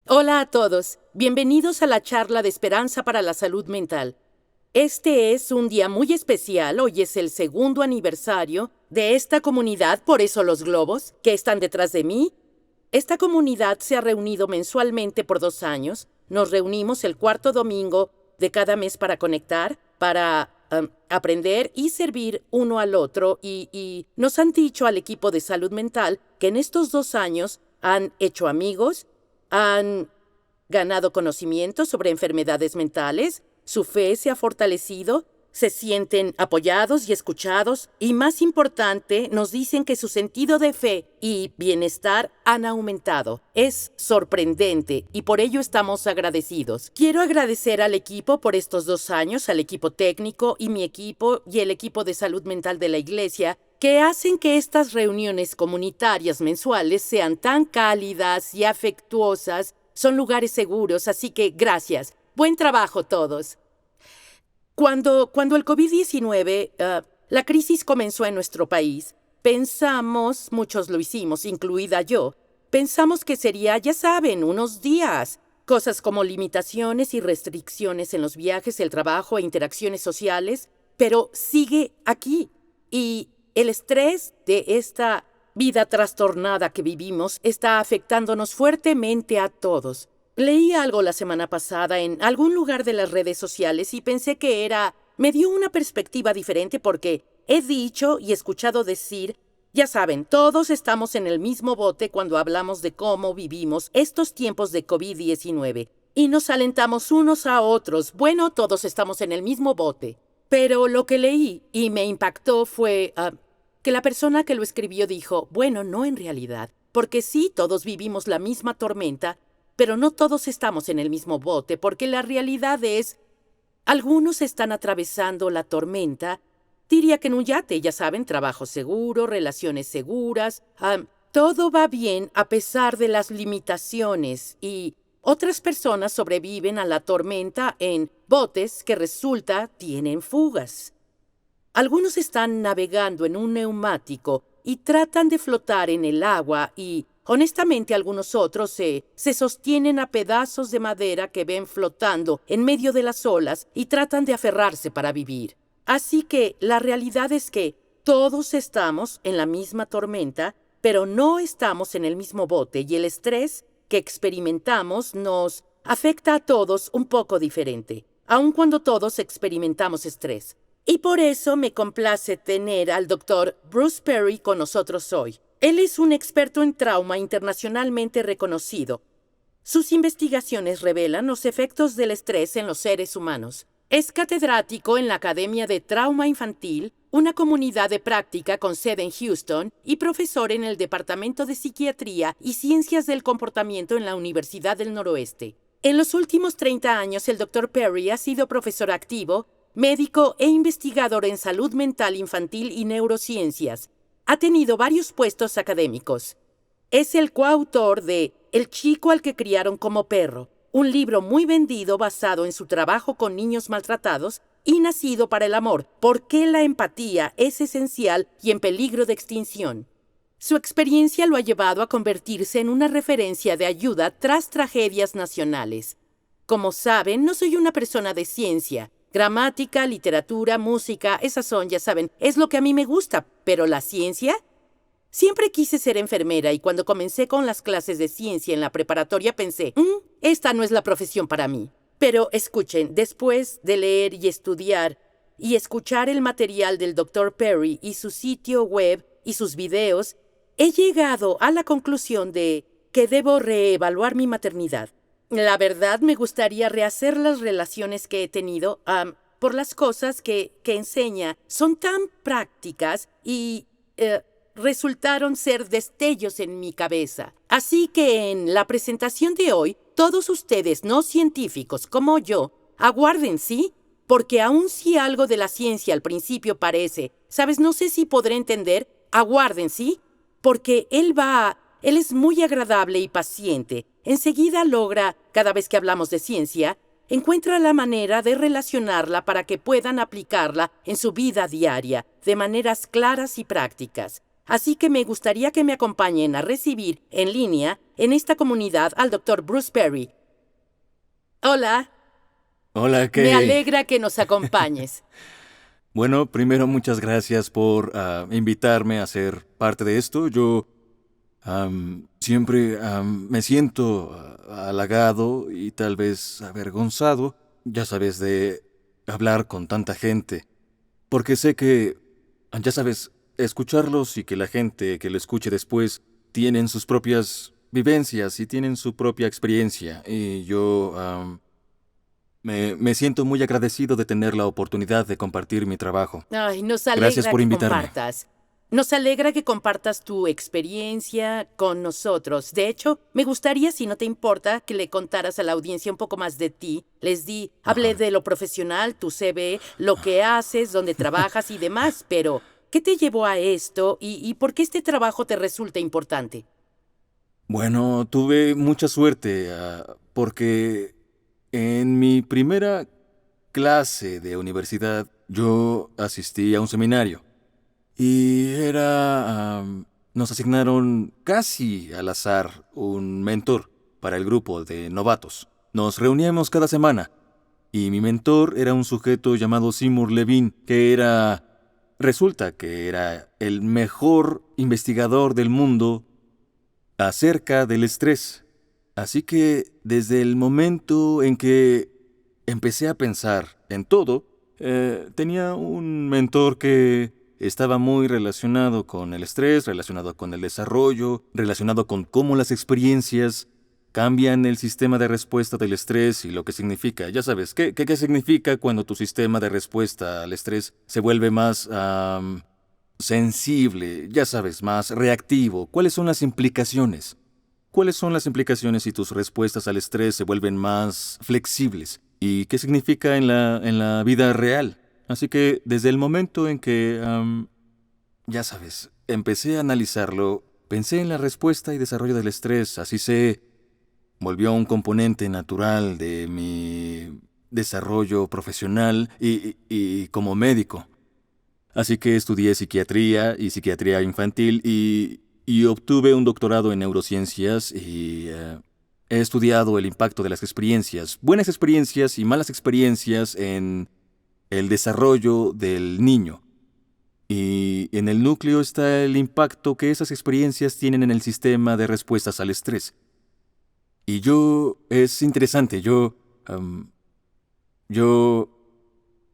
Hola a todos, bienvenidos a la charla de Esperanza para la Salud Mental. Este es un día muy especial, hoy es el segundo aniversario de esta comunidad, por eso los globos, que están detrás de mí. Esta comunidad se ha reunido mensualmente por 2 años, nos reunimos el cuarto domingo de cada mes para conectar, para aprender y servir uno al otro y nos han dicho al equipo de salud mental que en estos 2 años han hecho amigos, han ganado conocimiento sobre enfermedades mentales, su fe se ha fortalecido, se sienten apoyados y escuchados y, más importante, nos dicen que su sentido de fe y bienestar han aumentado. Es sorprendente y por ello estamos agradecidos. Quiero agradecer al equipo por estos 2 años, al equipo técnico y mi equipo y el equipo de salud mental de la iglesia, que hacen que estas reuniones comunitarias mensuales sean tan cálidas y afectuosas. Son lugares seguros, así que gracias. Buen trabajo todos. Cuando el COVID-19, la crisis comenzó en nuestro país, pensamos, muchos lo hicimos, incluida yo, pensamos que sería, ya saben, unos días. Cosas como limitaciones y restricciones en los viajes, el trabajo e interacciones sociales, pero sigue aquí. Y el estrés de esta vida trastornada que vivimos está afectándonos fuertemente a todos. Leí algo la semana pasada en algún lugar de las redes sociales y pensé que me dio una perspectiva diferente porque he dicho y escuchado decir, ya saben, todos estamos en el mismo bote cuando hablamos de cómo vivimos estos tiempos de COVID-19 y nos alentamos unos a otros. Bueno, todos estamos en el mismo bote. Pero lo que leí y me impactó fue que la persona que lo escribió dijo, bueno, no en realidad, porque sí, todos vivimos la misma tormenta, pero no todos estamos en el mismo bote, porque la realidad es, algunos están atravesando la tormenta, diría que en un yate, ya saben, trabajo seguro, relaciones seguras, todo va bien a pesar de las limitaciones y otras personas sobreviven a la tormenta en botes que tienen fugas. Algunos están navegando en un neumático y tratan de flotar en el agua y, honestamente, algunos otros se sostienen a pedazos de madera que ven flotando en medio de las olas y tratan de aferrarse para vivir. Así que la realidad es que todos estamos en la misma tormenta, pero no estamos en el mismo bote y el estrés que experimentamos nos afecta a todos un poco diferente, aun cuando todos experimentamos estrés. Y por eso me complace tener al Dr. Bruce Perry con nosotros hoy. Él es un experto en trauma internacionalmente reconocido. Sus investigaciones revelan los efectos del estrés en los seres humanos. Es catedrático en la Academia de Trauma Infantil, una comunidad de práctica con sede en Houston, y profesor en el Departamento de Psiquiatría y Ciencias del Comportamiento en la Universidad del Noroeste. En los últimos 30 años, el Dr. Perry ha sido profesor activo, médico e investigador en salud mental infantil y neurociencias. Ha tenido varios puestos académicos. Es el coautor de El chico al que criaron como perro, un libro muy vendido basado en su trabajo con niños maltratados, y Nacido para el amor, por qué la empatía es esencial y en peligro de extinción. Su experiencia lo ha llevado a convertirse en una referencia de ayuda tras tragedias nacionales. Como saben, no soy una persona de ciencia. Gramática, literatura, música, esas son, ya saben, es lo que a mí me gusta. ¿Pero la ciencia? Siempre quise ser enfermera y cuando comencé con las clases de ciencia en la preparatoria pensé, esta no es la profesión para mí. Pero escuchen, después de leer y estudiar y escuchar el material del Dr. Perry y su sitio web y sus videos, he llegado a la conclusión de que debo reevaluar mi maternidad. La verdad, me gustaría rehacer las relaciones que he tenido por las cosas que enseña. Son tan prácticas y resultaron ser destellos en mi cabeza. Así que en la presentación de hoy, todos ustedes no científicos como yo, aguarden, ¿sí? Porque aun si algo de la ciencia al principio parece, ¿sabes? No sé si podré entender, aguarden, ¿sí? Porque él es muy agradable y paciente. Enseguida logra, cada vez que hablamos de ciencia, encuentra la manera de relacionarla para que puedan aplicarla en su vida diaria, de maneras claras y prácticas. Así que me gustaría que me acompañen a recibir en línea en esta comunidad al Dr. Bruce Perry. Hola, Hola, me Kay. alegra que nos acompañes. Bueno, primero muchas gracias por invitarme a ser parte de esto. Yo siempre me siento halagado y tal vez avergonzado, ya sabes, de hablar con tanta gente, porque sé que, ya sabes, escucharlos y que la gente que lo escuche después tienen sus propias vivencias y tienen su propia experiencia. Y yo me siento muy agradecido de tener la oportunidad de compartir mi trabajo. Ay, nos Gracias alegra por que invitarme. compartas. Nos alegra que compartas tu experiencia con nosotros. De hecho, me gustaría, si no te importa, que le contaras a la audiencia un poco más de ti. Hablé Ajá. de lo profesional, tu CV, lo que haces, dónde trabajas y demás, pero ¿qué te llevó a esto y por qué este trabajo te resulta importante? Bueno, tuve mucha suerte porque en mi primera clase de universidad yo asistí a un seminario y nos asignaron casi al azar un mentor para el grupo de novatos. Nos reuníamos cada semana y mi mentor era un sujeto llamado Seymour Levin, resulta que era el mejor investigador del mundo acerca del estrés. Así que desde el momento en que empecé a pensar en todo, tenía un mentor que estaba muy relacionado con el estrés, relacionado con el desarrollo, relacionado con cómo las experiencias cambian el sistema de respuesta del estrés y lo que significa. Ya sabes, ¿qué significa cuando tu sistema de respuesta al estrés se vuelve más sensible, ya sabes, más reactivo? ¿Cuáles son las implicaciones? ¿Cuáles son las implicaciones si tus respuestas al estrés se vuelven más flexibles? ¿Y qué significa en la vida real? Así que desde el momento en que, ya sabes, empecé a analizarlo, pensé en la respuesta y desarrollo del estrés, así se volvió un componente natural de mi desarrollo profesional y como médico. Así que estudié psiquiatría y psiquiatría infantil y obtuve un doctorado en neurociencias y he estudiado el impacto de las experiencias, buenas experiencias y malas experiencias en el desarrollo del niño. Y en el núcleo está el impacto que esas experiencias tienen en el sistema de respuestas al estrés. Es interesante, yo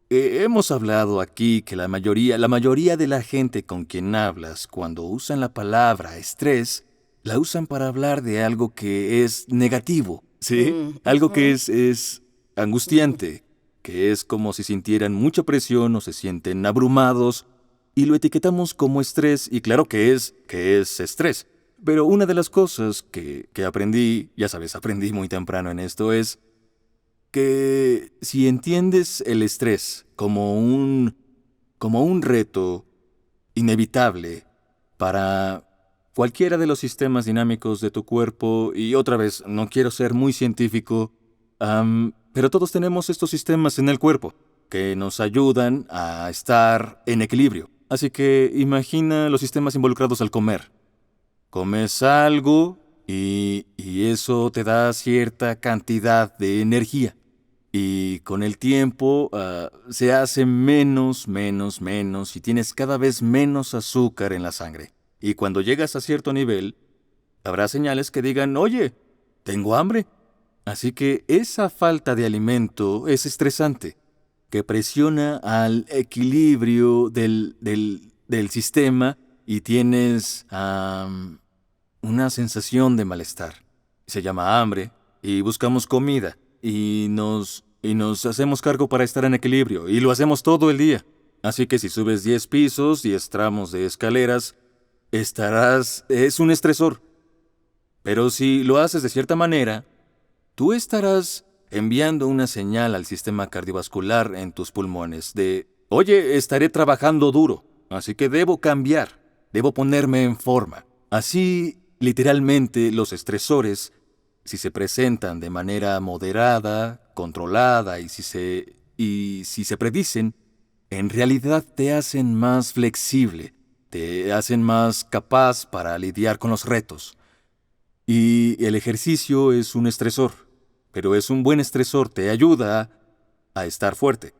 hemos hablado aquí que la mayoría de la gente con quien hablas, cuando usan la palabra estrés, la usan para hablar de algo que es negativo, ¿sí? Algo que Ujú. es angustiante, que es como si sintieran mucha presión o se sienten abrumados, y lo etiquetamos como estrés, y claro que es estrés. Pero una de las cosas que aprendí, ya sabes, aprendí muy temprano en esto, es que si entiendes el estrés como un reto inevitable para cualquiera de los sistemas dinámicos de tu cuerpo, y otra vez, no quiero ser muy científico, pero todos tenemos estos sistemas en el cuerpo que nos ayudan a estar en equilibrio. Así que imagina los sistemas involucrados al comer. Comes algo y eso te da cierta cantidad de energía. Y con el tiempo se hace menos y tienes cada vez menos azúcar en la sangre. Y cuando llegas a cierto nivel, habrá señales que digan, oye, tengo hambre. Así que esa falta de alimento es estresante, que presiona al equilibrio del sistema y tienes una sensación de malestar. Se llama hambre y buscamos comida y nos hacemos cargo para estar en equilibrio y lo hacemos todo el día. Así que si subes 10 pisos, 10 tramos de escaleras, es un estresor. Pero si lo haces de cierta manera, tú estarás enviando una señal al sistema cardiovascular en tus pulmones de, oye, estaré trabajando duro, así que debo cambiar, debo ponerme en forma. Así, literalmente, los estresores, si se presentan de manera moderada, controlada y si se predicen, en realidad te hacen más flexible. te hacen más capaz para lidiar con los retos. Y el ejercicio es un estresor, pero es un buen estresor, te ayuda a estar fuerte.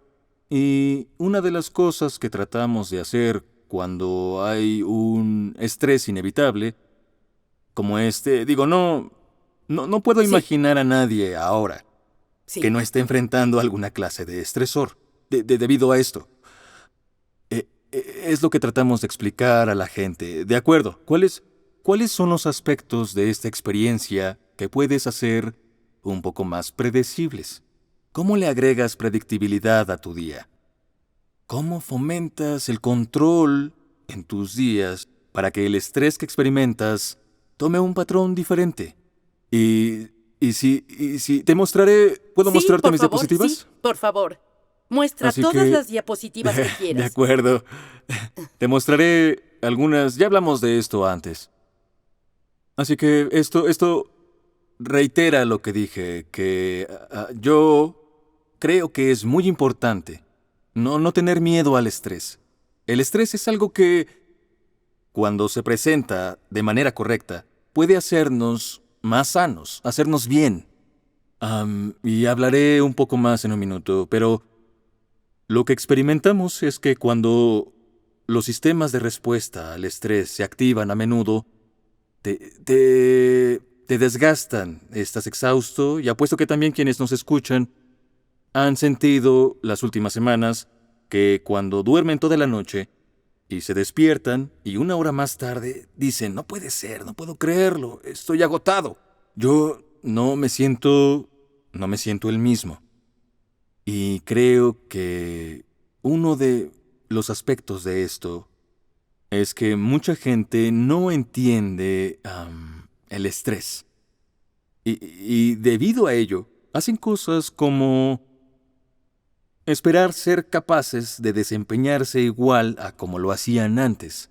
Y una de las cosas que tratamos de hacer cuando hay un estrés inevitable, como no puedo Sí, imaginar a nadie ahora que sí. no esté enfrentando alguna clase de estresor debido a esto. Es lo que tratamos de explicar a la gente. De acuerdo, ¿cuáles son los aspectos de esta experiencia que puedes hacer un poco más predecibles? ¿Cómo le agregas predictibilidad a tu día? ¿Cómo fomentas el control en tus días para que el estrés que experimentas tome un patrón diferente? Y, y si te mostraré, ¿puedo Sí, mostrarte por mis favor, sí, diapositivas? por favor. Muestra Así todas que, las diapositivas que de quieras. acuerdo. Te mostraré algunas, ya hablamos de esto antes. Así que esto reitera lo que dije, que yo creo que es muy importante no tener miedo al estrés. El estrés es algo que, cuando se presenta de manera correcta, puede hacernos más sanos, hacernos bien. Y hablaré un poco más en un minuto, pero lo que experimentamos es que cuando los sistemas de respuesta al estrés se activan a menudo, te, te desgastan, estás exhausto, y apuesto que también quienes nos escuchan han sentido las últimas semanas que cuando duermen toda la noche y se despiertan y una hora más tarde dicen, no puede ser, no puedo creerlo, estoy agotado. Yo no me siento el mismo. Y creo que uno de los aspectos de esto es que mucha gente no entiende el estrés. Y debido a ello, hacen cosas como esperar ser capaces de desempeñarse igual a como lo hacían antes.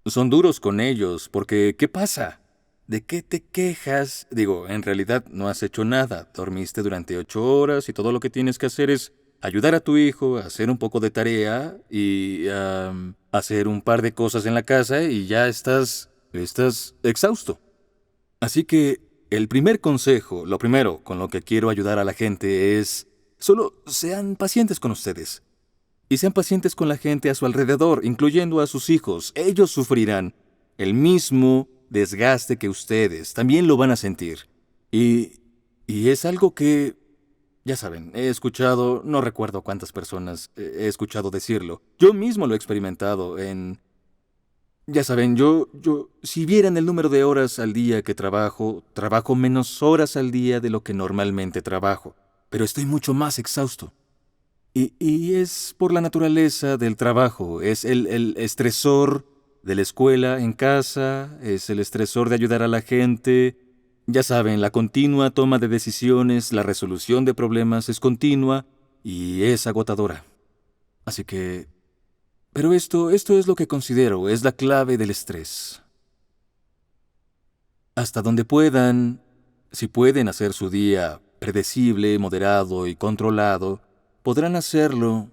Son duros con ellos porque ¿qué pasa? ¿De qué te quejas? Digo, en realidad no has hecho nada. Dormiste durante 8 horas y todo lo que tienes que hacer es ayudar a tu hijo a hacer un poco de tarea y hacer un par de cosas en la casa y ya estás exhausto. Así que el primer consejo, lo primero con lo que quiero ayudar a la gente es solo sean pacientes con ustedes. Y sean pacientes con la gente a su alrededor, incluyendo a sus hijos. Ellos sufrirán el mismo desgaste que ustedes. También lo van a sentir. Y es algo que, ya saben, he escuchado, no recuerdo cuántas personas he escuchado decirlo. Yo mismo lo he experimentado en... Ya saben, si vieran el número de horas al día que trabajo menos horas al día de lo que normalmente trabajo. Pero estoy mucho más exhausto. Y es por la naturaleza del trabajo, es el estresor de la escuela en casa, es el estresor de ayudar a la gente. Ya saben, la continua toma de decisiones, la resolución de problemas es continua y es agotadora. Así que... Pero esto es lo que considero, es la clave del estrés. Hasta donde puedan, si pueden hacer su día predecible, moderado y controlado, podrán hacerlo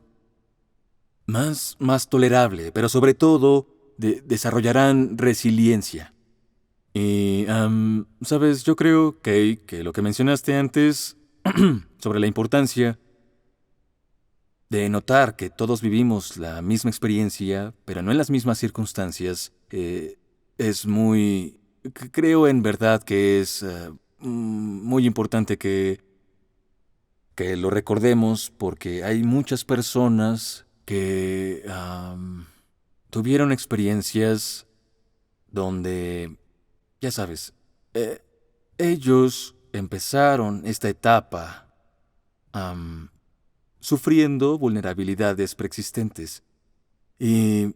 más tolerable, pero sobre todo desarrollarán resiliencia. Y, sabes, yo creo, Kay, que lo que mencionaste antes sobre la importancia de notar que todos vivimos la misma experiencia, pero no en las mismas circunstancias, es muy... Creo en verdad que es muy importante que lo recordemos porque hay muchas personas que tuvieron experiencias donde, ya sabes, eh, ellos empezaron esta etapa am, sufriendo vulnerabilidades preexistentes. Y,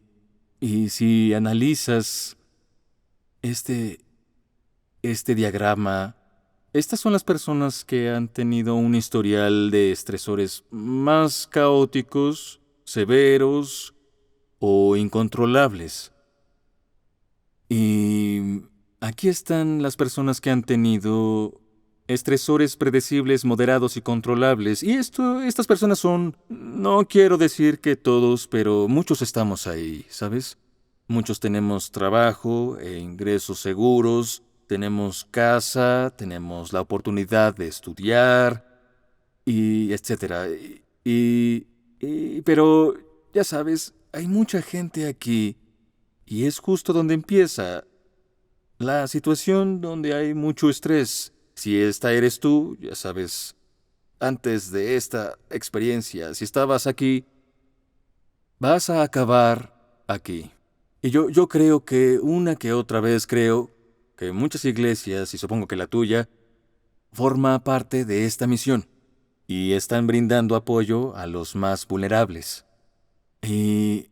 y si analizas este, este diagrama, estas son las personas que han tenido un historial de estresores más caóticos, severos o incontrolables. Y aquí están las personas que han tenido estresores predecibles, moderados y controlables. Y estas personas son, no quiero decir que todos, pero muchos estamos ahí, ¿sabes? Muchos tenemos trabajo e ingresos seguros, tenemos casa, tenemos la oportunidad de estudiar y etcétera. Pero, ya sabes, hay mucha gente aquí y es justo donde empieza la situación donde hay mucho estrés. Si esta eres tú, ya sabes, antes de esta experiencia, si estabas aquí, vas a acabar aquí. Y yo creo que una que otra vez creo que muchas iglesias, y supongo que la tuya, forma parte de esta misión y están brindando apoyo a los más vulnerables. Y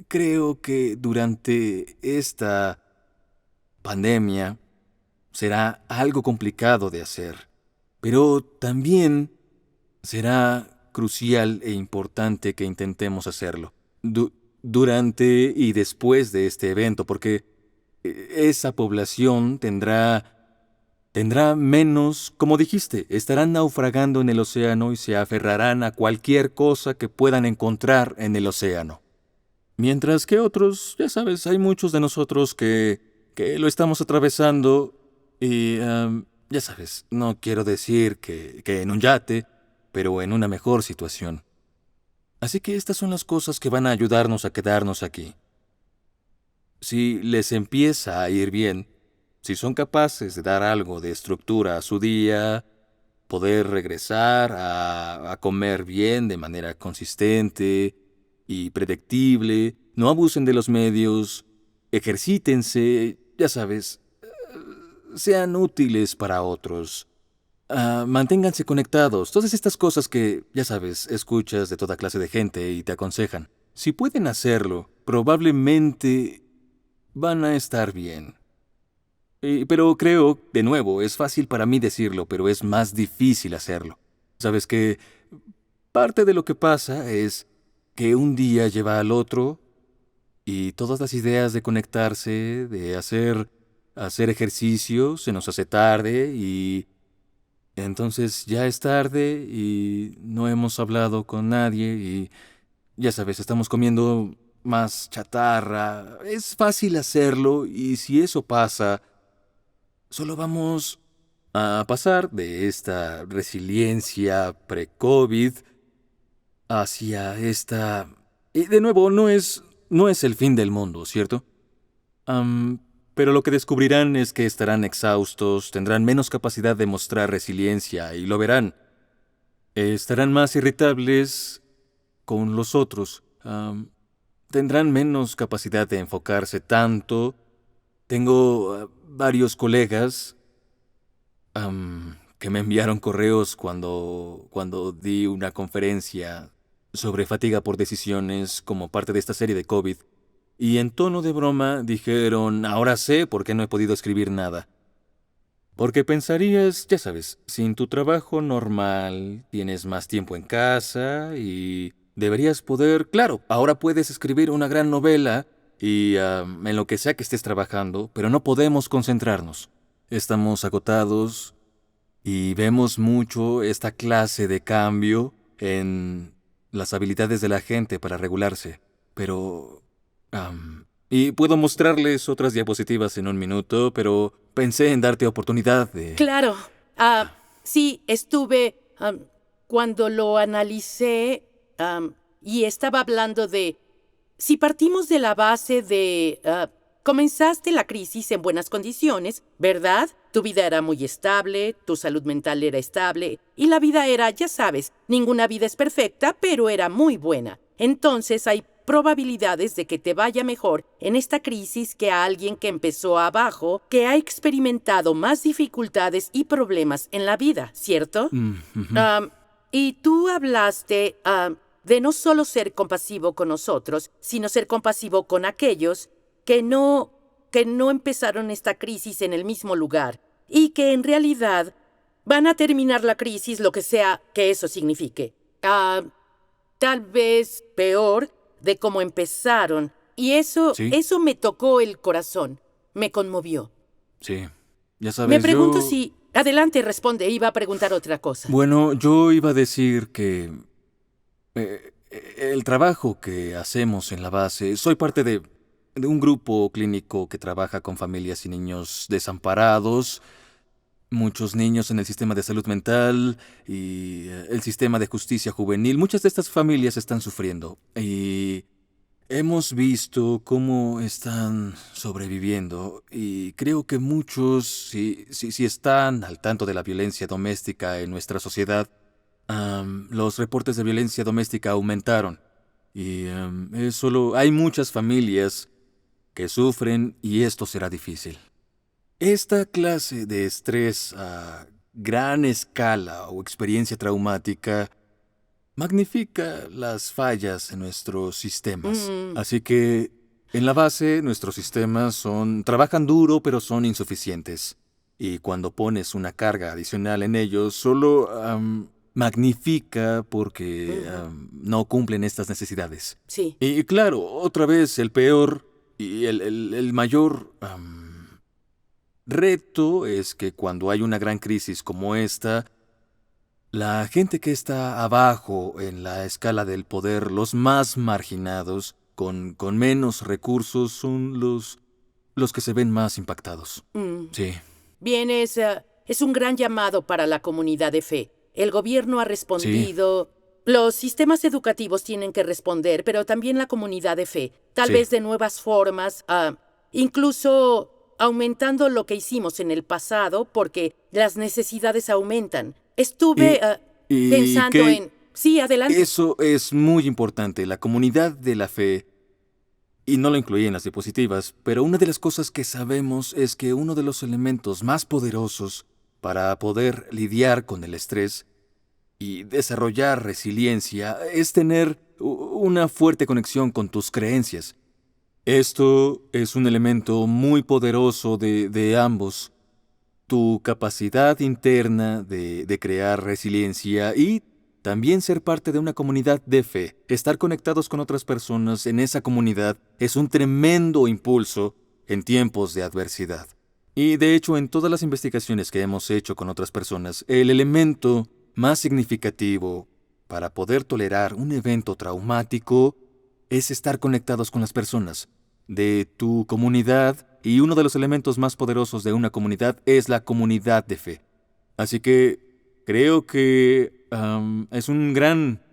creo que durante esta pandemia será algo complicado de hacer, pero también será crucial e importante que intentemos hacerlo durante y después de este evento, porque esa población tendrá menos, como dijiste, estarán naufragando en el océano y se aferrarán a cualquier cosa que puedan encontrar en el océano. Mientras que otros, ya sabes, hay muchos de nosotros que lo estamos atravesando y, ya sabes, no quiero decir que en un yate, pero en una mejor situación. Así que estas son las cosas que van a ayudarnos a quedarnos aquí. Si les empieza a ir bien, si son capaces de dar algo de estructura a su día, poder regresar a comer bien de manera consistente y predictible, no abusen de los medios, ejercítense, ya sabes, sean útiles para otros. Manténganse conectados, todas estas cosas que, ya sabes, escuchas de toda clase de gente y te aconsejan. Si pueden hacerlo, probablemente van a estar bien. Pero creo, de nuevo, es fácil para mí decirlo, pero es más difícil hacerlo. Sabes que parte de lo que pasa es que un día lleva al otro y todas las ideas de conectarse, de hacer ejercicio, se nos hace tarde y entonces ya es tarde y no hemos hablado con nadie y ya sabes, estamos comiendo más chatarra. Es fácil hacerlo y si eso pasa, solo vamos a pasar de esta resiliencia pre-COVID hacia esta... Y de nuevo, no es el fin del mundo, ¿cierto? Pero lo que descubrirán es que estarán exhaustos, tendrán menos capacidad de mostrar resiliencia y lo verán. Estarán más irritables con los otros. Tendrán menos capacidad de enfocarse tanto. Tengo varios colegas que me enviaron correos cuando di una conferencia sobre fatiga por decisiones como parte de esta serie de COVID. Y en tono de broma dijeron, ahora sé por qué no he podido escribir nada. Porque pensarías, ya sabes, sin tu trabajo normal, tienes más tiempo en casa y deberías poder, claro, ahora puedes escribir una gran novela y en lo que sea que estés trabajando, pero no podemos concentrarnos. Estamos agotados y vemos mucho esta clase de cambio en las habilidades de la gente para regularse. Pero... y puedo mostrarles otras diapositivas en un minuto, pero pensé en darte oportunidad de... Claro. Sí, estuve... cuando lo analicé y estaba hablando de... Si partimos de la base de... comenzaste la crisis en buenas condiciones, ¿verdad? Tu vida era muy estable, tu salud mental era estable y la vida era, ya sabes, ninguna vida es perfecta, pero era muy buena. Entonces hay probabilidades de que te vaya mejor en esta crisis que a alguien que empezó abajo, que ha experimentado más dificultades y problemas en la vida, ¿cierto? Y tú hablaste de no solo ser compasivo con nosotros, sino ser compasivo con aquellos que no empezaron esta crisis en el mismo lugar y que en realidad van a terminar la crisis, lo que sea que eso signifique. Tal vez peor de cómo empezaron. Y eso Sí, me tocó el corazón. Me conmovió. sí. Ya Me sabes, pregunto si... Adelante, responde. Iba a preguntar otra cosa. Bueno, yo iba a decir que... el trabajo que hacemos en la base, soy parte de de un grupo clínico que trabaja con familias y niños desamparados, muchos niños en el sistema de salud mental y el sistema de justicia juvenil. Muchas de estas familias están sufriendo y hemos visto cómo están sobreviviendo y creo que muchos, si están al tanto de la violencia doméstica en nuestra sociedad, los reportes de violencia doméstica aumentaron y hay muchas familias que sufren y esto será difícil. Esta clase de estrés a gran escala o experiencia traumática magnifica las fallas en nuestros sistemas. Así que, en la base, nuestros sistemas trabajan duro, pero son insuficientes. Y cuando pones una carga adicional en ellos, solo magnifica porque no cumplen estas necesidades. Sí. Y claro, otra vez, el peor y el mayor reto es que cuando hay una gran crisis como esta, la gente que está abajo en la escala del poder, los más marginados, con menos recursos, son los que se ven más impactados. Sí. Bien, es un gran llamado para la comunidad de fe. El gobierno ha respondido. Sí. Los sistemas educativos tienen que responder, pero también la comunidad de fe. Tal vez de nuevas formas, incluso aumentando lo que hicimos en el pasado, porque las necesidades aumentan. Estuve pensando en... Sí, adelante. Eso es muy importante. La comunidad de la fe, y no lo incluí en las diapositivas, pero una de las cosas que sabemos es que uno de los elementos más poderosos para poder lidiar con el estrés y desarrollar resiliencia es tener una fuerte conexión con tus creencias. Esto es un elemento muy poderoso de ambos. Tu capacidad interna de crear resiliencia y también ser parte de una comunidad de fe, estar conectados con otras personas en esa comunidad es un tremendo impulso en tiempos de adversidad. Y de hecho, en todas las investigaciones que hemos hecho con otras personas, el elemento más significativo para poder tolerar un evento traumático es estar conectados con las personas de tu comunidad. Y uno de los elementos más poderosos de una comunidad es la comunidad de fe. Así que creo que es un gran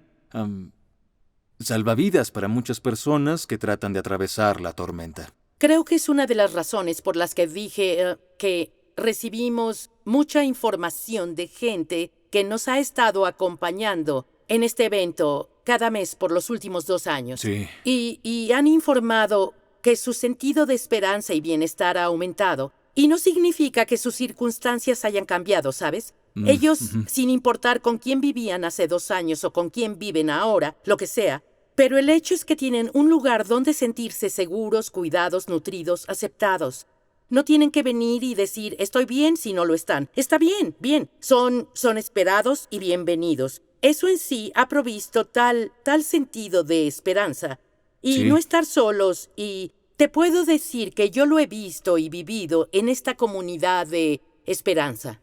salvavidas para muchas personas que tratan de atravesar la tormenta. Creo que es una de las razones por las que dije que recibimos mucha información de gente que nos ha estado acompañando en este evento cada mes por los últimos 2 años. Sí. Y han informado que su sentido de esperanza y bienestar ha aumentado. Y no significa que sus circunstancias hayan cambiado, ¿sabes? Ellos, sin importar con quién vivían hace 2 años o con quién viven ahora, lo que sea, pero el hecho es que tienen un lugar donde sentirse seguros, cuidados, nutridos, aceptados. No tienen que venir y decir, estoy bien si no lo están. Está bien, bien. Son esperados y bienvenidos. Eso en sí ha provisto tal sentido de esperanza. Y no estar solos, y te puedo decir que yo lo he visto y vivido en esta comunidad de esperanza.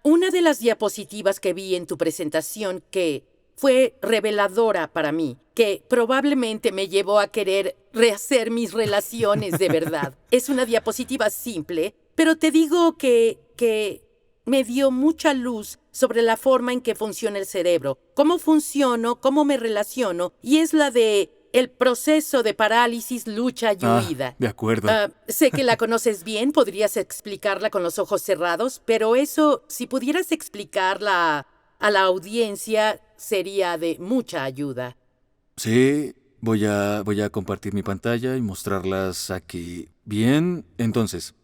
Una de las diapositivas que vi en tu presentación que fue reveladora para mí, que probablemente me llevó a querer rehacer mis relaciones de verdad. Es una diapositiva simple, pero te digo que me dio mucha luz sobre la forma en que funciona el cerebro, cómo funciono, cómo me relaciono, y es la de el proceso de parálisis, lucha y huida. De acuerdo. Sé que la conoces bien, podrías explicarla con los ojos cerrados, pero eso, si pudieras explicarla a la audiencia, sería de mucha ayuda. Sí, voy a compartir mi pantalla y mostrarlas aquí. Bien, entonces,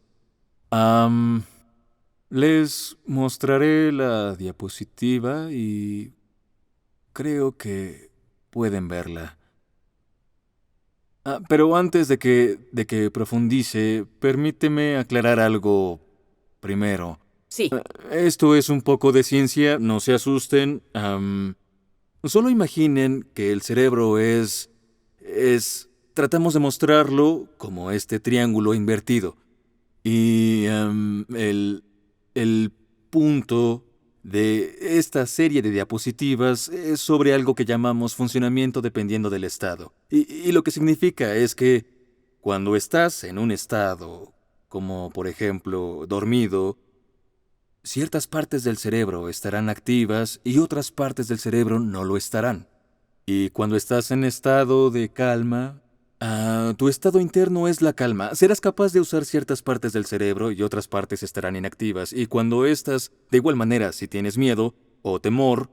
les mostraré la diapositiva y creo que pueden verla. Pero antes de que profundice, permíteme aclarar algo primero. Sí. Esto es un poco de ciencia, no se asusten. Solo imaginen que el cerebro tratamos de mostrarlo como este triángulo invertido. Y el punto de esta serie de diapositivas es sobre algo que llamamos funcionamiento dependiendo del estado. Y lo que significa es que cuando estás en un estado, como por ejemplo dormido, ciertas partes del cerebro estarán activas y otras partes del cerebro no lo estarán. Y cuando estás en estado de calma, tu estado interno es la calma. Serás capaz de usar ciertas partes del cerebro y otras partes estarán inactivas. Y cuando estas, de igual manera, si tienes miedo o temor,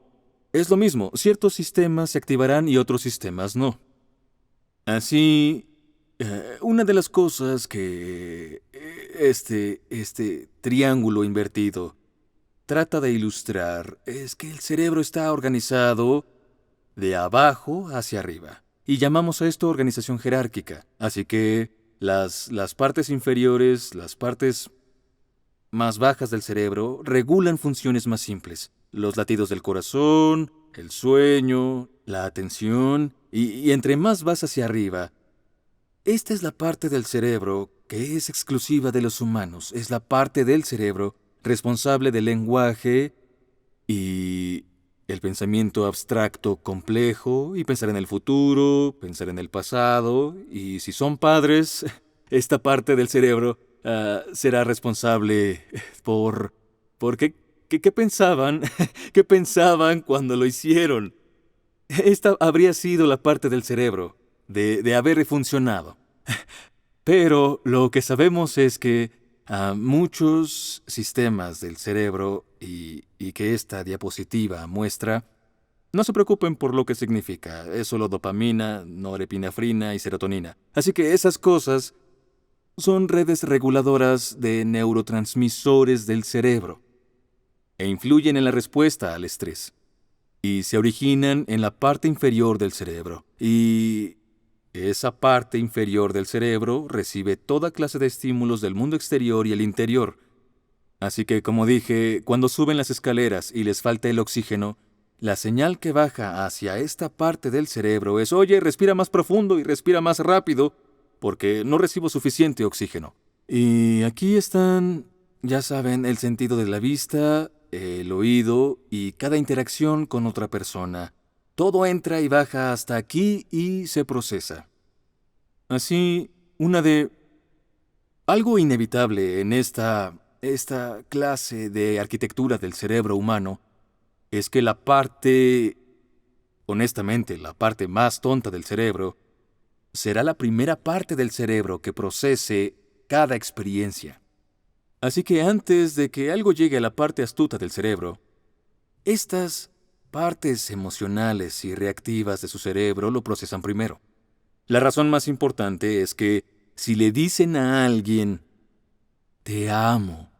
es lo mismo. Ciertos sistemas se activarán y otros sistemas no. Así, una de las cosas que este triángulo invertido trata de ilustrar es que el cerebro está organizado de abajo hacia arriba. Y llamamos a esto organización jerárquica. Así que las partes inferiores, las partes más bajas del cerebro, regulan funciones más simples. Los latidos del corazón, el sueño, la atención, y entre más vas hacia arriba, esta es la parte del cerebro que es exclusiva de los humanos. Es la parte del cerebro responsable del lenguaje y el pensamiento abstracto complejo, y pensar en el futuro, pensar en el pasado, y si son padres, esta parte del cerebro será responsable por qué pensaban, qué pensaban cuando lo hicieron. Esta habría sido la parte del cerebro de haber funcionado. Pero lo que sabemos es que muchos sistemas del cerebro y que esta diapositiva muestra, no se preocupen por lo que significa. Es solo dopamina, norepinefrina y serotonina. Así que esas cosas son redes reguladoras de neurotransmisores del cerebro e influyen en la respuesta al estrés. Y se originan en la parte inferior del cerebro. Y esa parte inferior del cerebro recibe toda clase de estímulos del mundo exterior y el interior. Así que, como dije, cuando suben las escaleras y les falta el oxígeno, la señal que baja hacia esta parte del cerebro es: oye, respira más profundo y respira más rápido, porque no recibo suficiente oxígeno. Y aquí están, ya saben, el sentido de la vista, el oído y cada interacción con otra persona. Todo entra y baja hasta aquí y se procesa. Así, algo inevitable en esta clase de arquitectura del cerebro humano es que honestamente, la parte más tonta del cerebro, será la primera parte del cerebro que procese cada experiencia. Así que antes de que algo llegue a la parte astuta del cerebro, estas partes emocionales y reactivas de su cerebro lo procesan primero. La razón más importante es que si le dicen a alguien, te amo,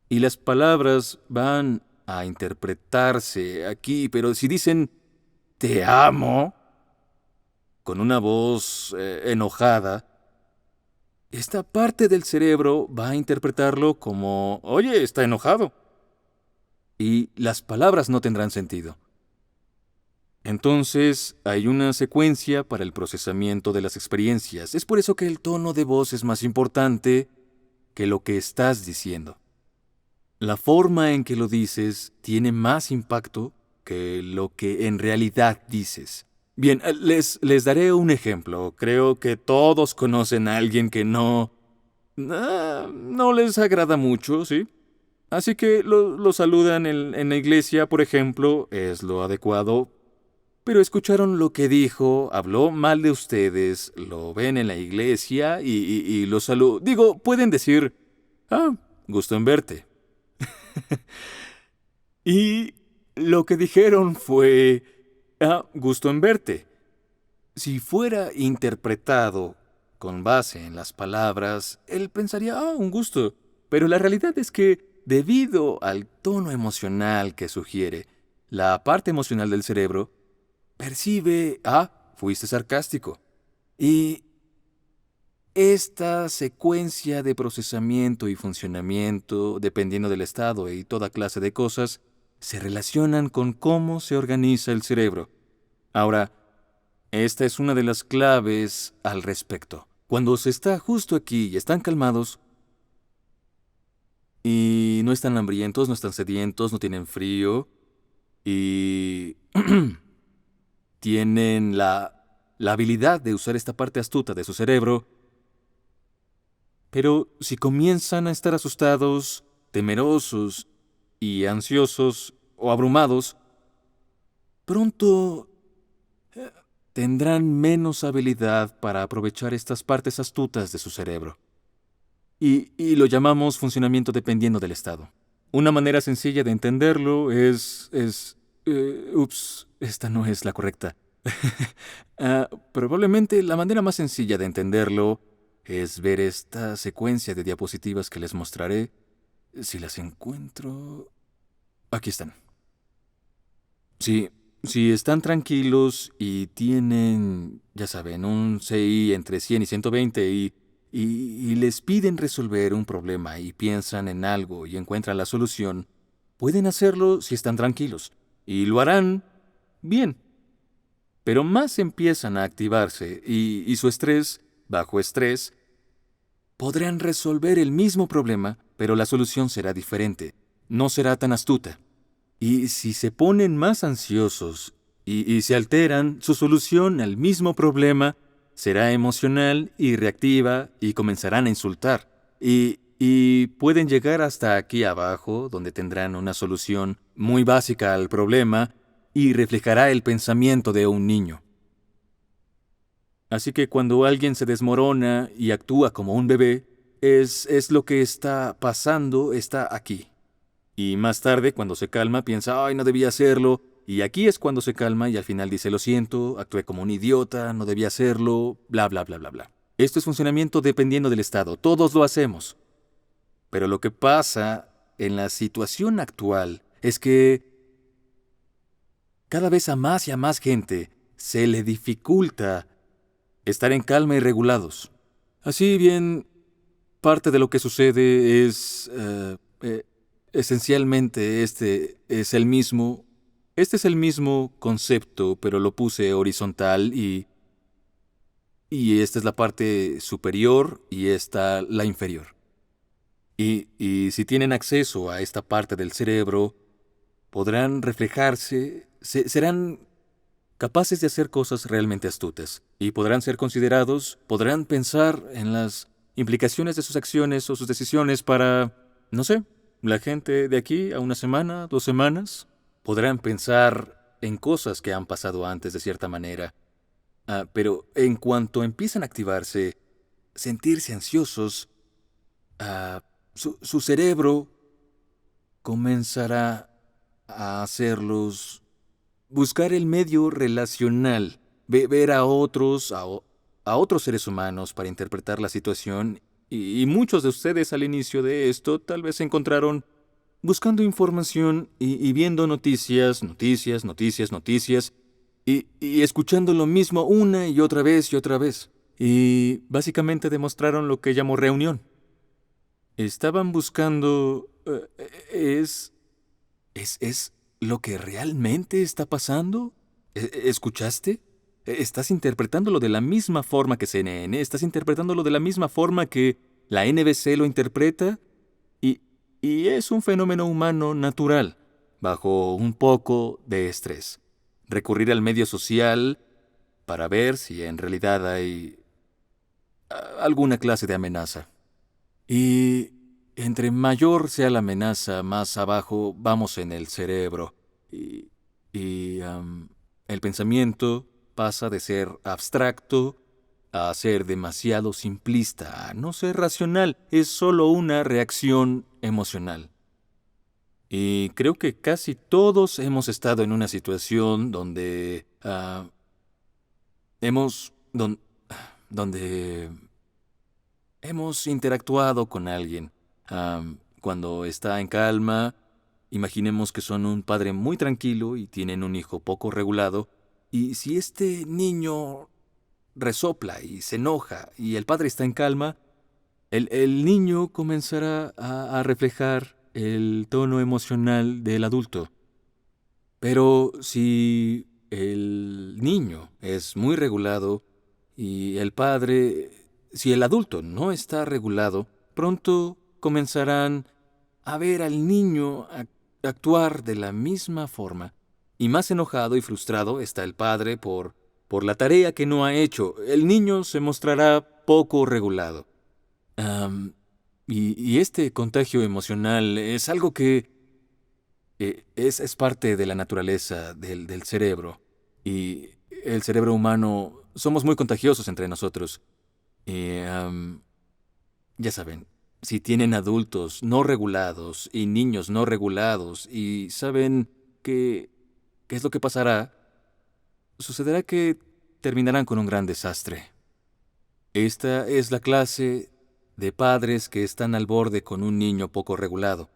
y las palabras van a interpretarse aquí, pero si dicen, te amo, con una voz enojada, esta parte del cerebro va a interpretarlo como, oye, está enojado. Y las palabras no tendrán sentido. Entonces, hay una secuencia para el procesamiento de las experiencias. Es por eso que el tono de voz es más importante que lo que estás diciendo. La forma en que lo dices tiene más impacto que lo que en realidad dices. Bien, les daré un ejemplo. Creo que todos conocen a alguien que no les agrada mucho, ¿sí? Así que lo saludan en la iglesia, por ejemplo, es lo adecuado. Pero escucharon lo que dijo, habló mal de ustedes, lo ven en la iglesia y lo saludan. Digo, pueden decir, gusto en verte. Y lo que dijeron fue, gusto en verte. Si fuera interpretado con base en las palabras, él pensaría, un gusto. Pero la realidad es que, debido al tono emocional que sugiere, la parte emocional del cerebro percibe, fuiste sarcástico. Y esta secuencia de procesamiento y funcionamiento, dependiendo del estado y toda clase de cosas, se relacionan con cómo se organiza el cerebro. Ahora, esta es una de las claves al respecto. Cuando se está justo aquí y están calmados, y no están hambrientos, no están sedientos, no tienen frío, y tienen la la habilidad de usar esta parte astuta de su cerebro. Pero si comienzan a estar asustados, temerosos y ansiosos o abrumados, pronto tendrán menos habilidad para aprovechar estas partes astutas de su cerebro. Y lo llamamos funcionamiento dependiendo del estado. Una manera sencilla de entenderlo esta no es la correcta. Probablemente la manera más sencilla de entenderlo es ver esta secuencia de diapositivas que les mostraré. Si las encuentro... Aquí están. Si están tranquilos y tienen, ya saben, un CI entre 100 y 120 y les piden resolver un problema y piensan en algo y encuentran la solución, pueden hacerlo si están tranquilos y lo harán bien. Pero más empiezan a activarse y su estrés, bajo estrés, podrán resolver el mismo problema, pero la solución será diferente, no será tan astuta. Y si se ponen más ansiosos y se alteran, su solución al mismo problema será emocional y reactiva y comenzarán a insultar. Y pueden llegar hasta aquí abajo, donde tendrán una solución muy básica al problema y reflejará el pensamiento de un niño. Así que cuando alguien se desmorona y actúa como un bebé, es lo que está pasando, está aquí. Y más tarde, cuando se calma, piensa, ¡ay, no debía hacerlo! Y aquí es cuando se calma y al final dice, lo siento, actué como un idiota, no debía hacerlo, bla, bla, bla, bla, bla. Esto es funcionamiento dependiendo del estado. Todos lo hacemos. Pero lo que pasa en la situación actual es que cada vez a más y a más gente se le dificulta estar en calma y regulados. Así bien, parte de lo que sucede es... esencialmente este es el mismo concepto, pero lo puse horizontal y esta es la parte superior y esta la inferior. Y si tienen acceso a esta parte del cerebro, podrán reflejarse, serán capaces de hacer cosas realmente astutas y podrán ser considerados, podrán pensar en las implicaciones de sus acciones o sus decisiones para, no sé, la gente de aquí a una semana, 2 semanas, podrán pensar en cosas que han pasado antes de cierta manera. Pero en cuanto empiezan a activarse, sentirse ansiosos, su cerebro comenzará a hacerlos buscar el medio relacional, ver a otros seres humanos para interpretar la situación. Y muchos de ustedes al inicio de esto tal vez se encontraron buscando información y viendo noticias, y escuchando lo mismo una y otra vez y otra vez. Y básicamente demostraron lo que llamo reunión. Estaban buscando... ¿Es lo que realmente está pasando? ¿Escuchaste? Estás interpretándolo de la misma forma que CNN, estás interpretándolo de la misma forma que la NBC lo interpreta, y es un fenómeno humano natural, bajo un poco de estrés. Recurrir al medio social para ver si en realidad hay alguna clase de amenaza. Y entre mayor sea la amenaza, más abajo vamos en el cerebro. El pensamiento pasa de ser abstracto a ser demasiado simplista, a no ser racional. Es solo una reacción emocional. Y creo que casi todos hemos estado en una situación donde donde hemos interactuado con alguien. Cuando está en calma, imaginemos que son un padre muy tranquilo y tienen un hijo poco regulado, y si este niño resopla y se enoja y el padre está en calma, el niño comenzará a reflejar el tono emocional del adulto. Pero si el niño es muy regulado y si el adulto no está regulado, pronto comenzarán a ver al niño actuar de la misma forma. Y más enojado y frustrado está el padre por por la tarea que no ha hecho, el niño se mostrará poco regulado. Y este contagio emocional es algo que es parte de la naturaleza del cerebro. Y el cerebro humano, somos muy contagiosos entre nosotros. Y ya saben, si tienen adultos no regulados y niños no regulados y saben qué es lo que pasará, sucederá que terminarán con un gran desastre. Esta es la clase de padres que están al borde con un niño poco regulado.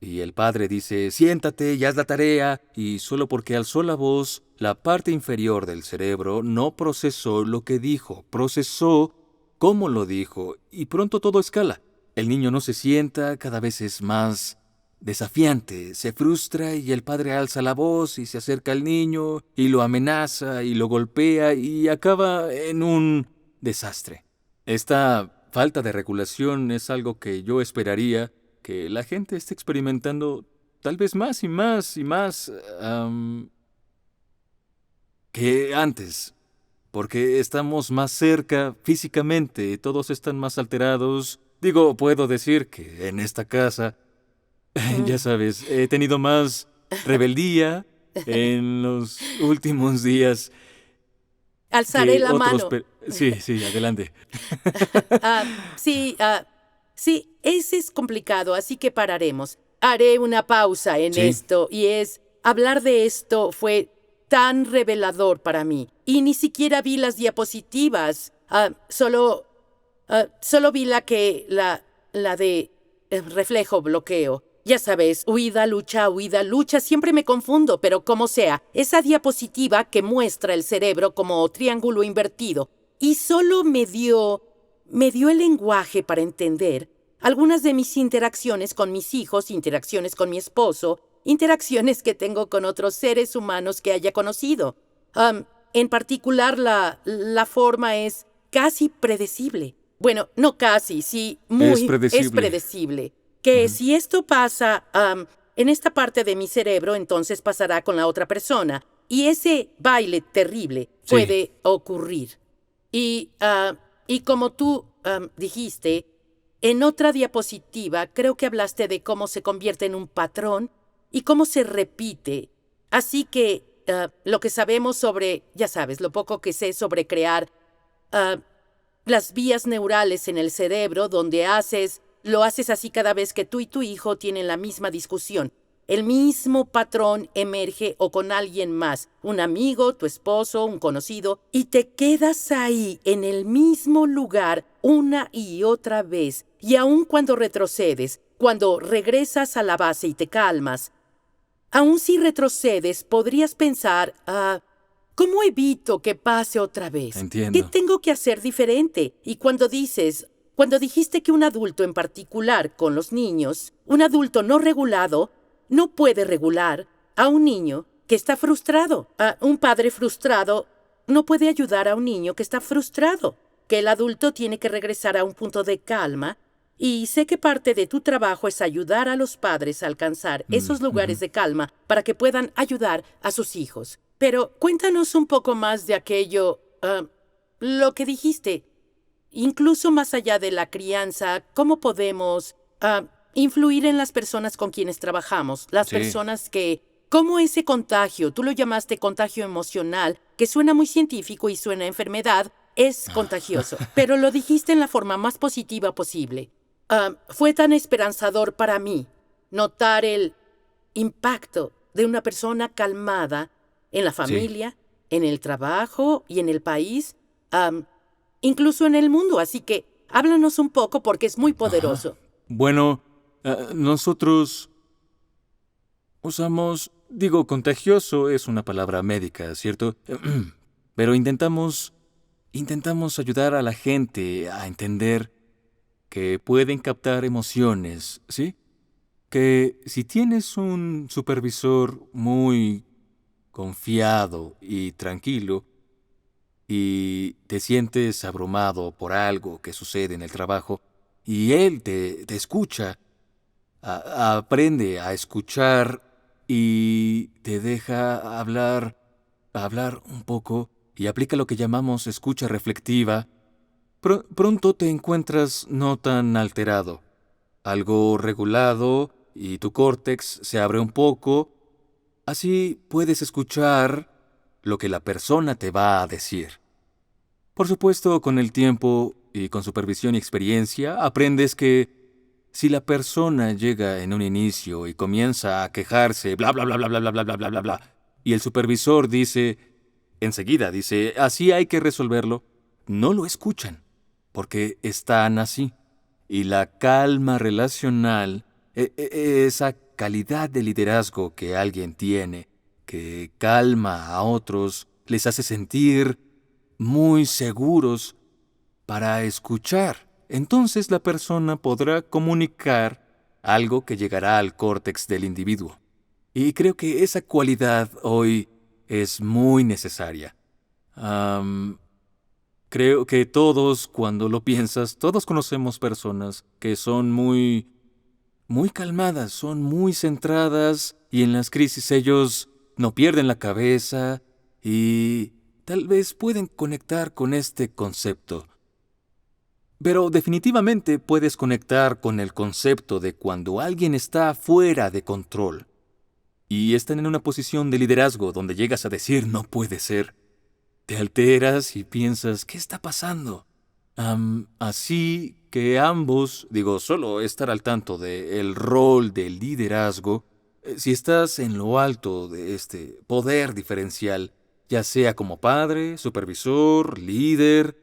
Y el padre dice, siéntate y haz la tarea, y solo porque alzó la voz, la parte inferior del cerebro no procesó lo que dijo, procesó cómo lo dijo, y pronto todo escala. El niño no se sienta, cada vez es más desafiante, se frustra y el padre alza la voz y se acerca al niño y lo amenaza y lo golpea y acaba en un desastre. Esta falta de regulación es algo que yo esperaría que la gente esté experimentando tal vez más y más y más que antes, porque estamos más cerca físicamente, todos están más alterados. Digo, puedo decir que en esta casa, ya sabes, he tenido más rebeldía en los últimos días Alzaré que la otros... mano. Sí, adelante. Sí, sí, ese es complicado, así que pararemos. Haré una pausa en Sí. esto, y hablar de esto fue tan revelador para mí. Y ni siquiera vi las diapositivas. Solo vi la de reflejo, bloqueo. Ya sabes, huida, lucha, siempre me confundo, pero como sea, esa diapositiva que muestra el cerebro como triángulo invertido. Y solo me dio el lenguaje para entender algunas de mis interacciones con mis hijos, interacciones con mi esposo, interacciones que tengo con otros seres humanos que haya conocido. En particular, la forma es casi predecible. Bueno, no casi, sí, Es es predecible. predecible. Que si esto pasa en esta parte de mi cerebro, entonces pasará con la otra persona. Y ese baile terrible Sí. puede ocurrir. Y como tú dijiste, en otra diapositiva creo que hablaste de cómo se convierte en un patrón y cómo se repite. Así que lo que sabemos sobre, ya sabes, lo poco que sé sobre crear las vías neurales en el cerebro donde lo haces así cada vez que tú y tu hijo tienen la misma discusión. El mismo patrón emerge o con alguien más, un amigo, tu esposo, un conocido, y te quedas ahí en el mismo lugar una y otra vez. Y aun cuando retrocedes, cuando regresas a la base y te calmas, aun si retrocedes, podrías pensar, ¿cómo evito que pase otra vez? Entiendo. ¿Qué tengo que hacer diferente? Y cuando dijiste que un adulto en particular con los niños, un adulto no regulado, no puede regular a un niño que está frustrado. Un padre frustrado no puede ayudar a un niño que está frustrado. Que el adulto tiene que regresar a un punto de calma. Y sé que parte de tu trabajo es ayudar a los padres a alcanzar esos lugares de calma para que puedan ayudar a sus hijos. Pero cuéntanos un poco más de aquello, lo que dijiste. Incluso más allá de la crianza, ¿cómo podemos influir en las personas con quienes trabajamos? Las Sí. personas ¿cómo ese contagio, tú lo llamaste contagio emocional, que suena muy científico y suena a enfermedad, es contagioso? Pero lo dijiste en la forma más positiva posible. Fue tan esperanzador para mí notar el impacto de una persona calmada en la familia, en el trabajo y en el país, incluso en el mundo. Así que háblanos un poco porque es muy poderoso. Bueno, nosotros usamos, contagioso es una palabra médica, ¿cierto? Pero intentamos ayudar a la gente a entender que pueden captar emociones, ¿sí? Que si tienes un supervisor muy confiado y tranquilo y te sientes abrumado por algo que sucede en el trabajo y él te escucha, aprende a escuchar y te deja hablar un poco, y aplica lo que llamamos escucha reflectiva, pronto te encuentras no tan alterado, algo regulado y tu córtex se abre un poco. Así puedes escuchar lo que la persona te va a decir. Por supuesto, con el tiempo y con supervisión y experiencia, aprendes que si la persona llega en un inicio y comienza a quejarse, bla, bla, bla, bla, bla, bla, bla, bla, bla, bla, bla, y el supervisor enseguida dice, así hay que resolverlo, no lo escuchan, porque están así. Y la calma relacional, esa calidad de liderazgo que alguien tiene, que calma a otros, les hace sentir muy seguros para escuchar. Entonces la persona podrá comunicar algo que llegará al córtex del individuo. Y creo que esa cualidad hoy es muy necesaria. Creo que todos, cuando lo piensas, todos conocemos personas que son muy calmadas, son muy centradas y en las crisis ellos no pierden la cabeza y tal vez pueden conectar con este concepto. Pero definitivamente puedes conectar con el concepto de cuando alguien está fuera de control y están en una posición de liderazgo donde llegas a decir no puede ser. Te alteras y piensas, ¿qué está pasando? Así que ambos, solo estar al tanto del rol del liderazgo, si estás en lo alto de este poder diferencial, ya sea como padre, supervisor, líder,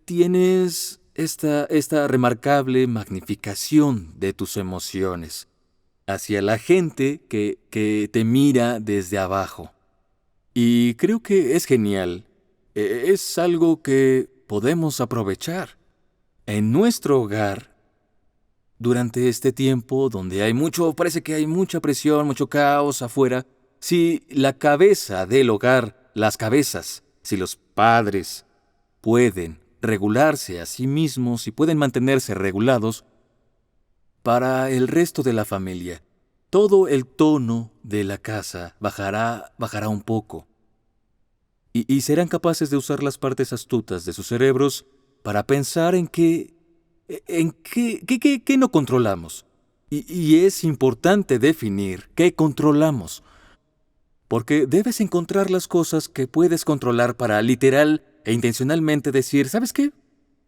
tienes esta remarcable magnificación de tus emociones hacia la gente que te mira desde abajo. Y creo que es genial. Es algo que podemos aprovechar en nuestro hogar durante este tiempo donde parece que hay mucha presión, mucho caos afuera. Si la cabeza del hogar, si los padres pueden regularse a sí mismos y pueden mantenerse regulados, para el resto de la familia, todo el tono de la casa bajará un poco. Y serán capaces de usar las partes astutas de sus cerebros para pensar en qué no controlamos. Y es importante definir qué controlamos, porque debes encontrar las cosas que puedes controlar para literal e intencionalmente decir, ¿sabes qué?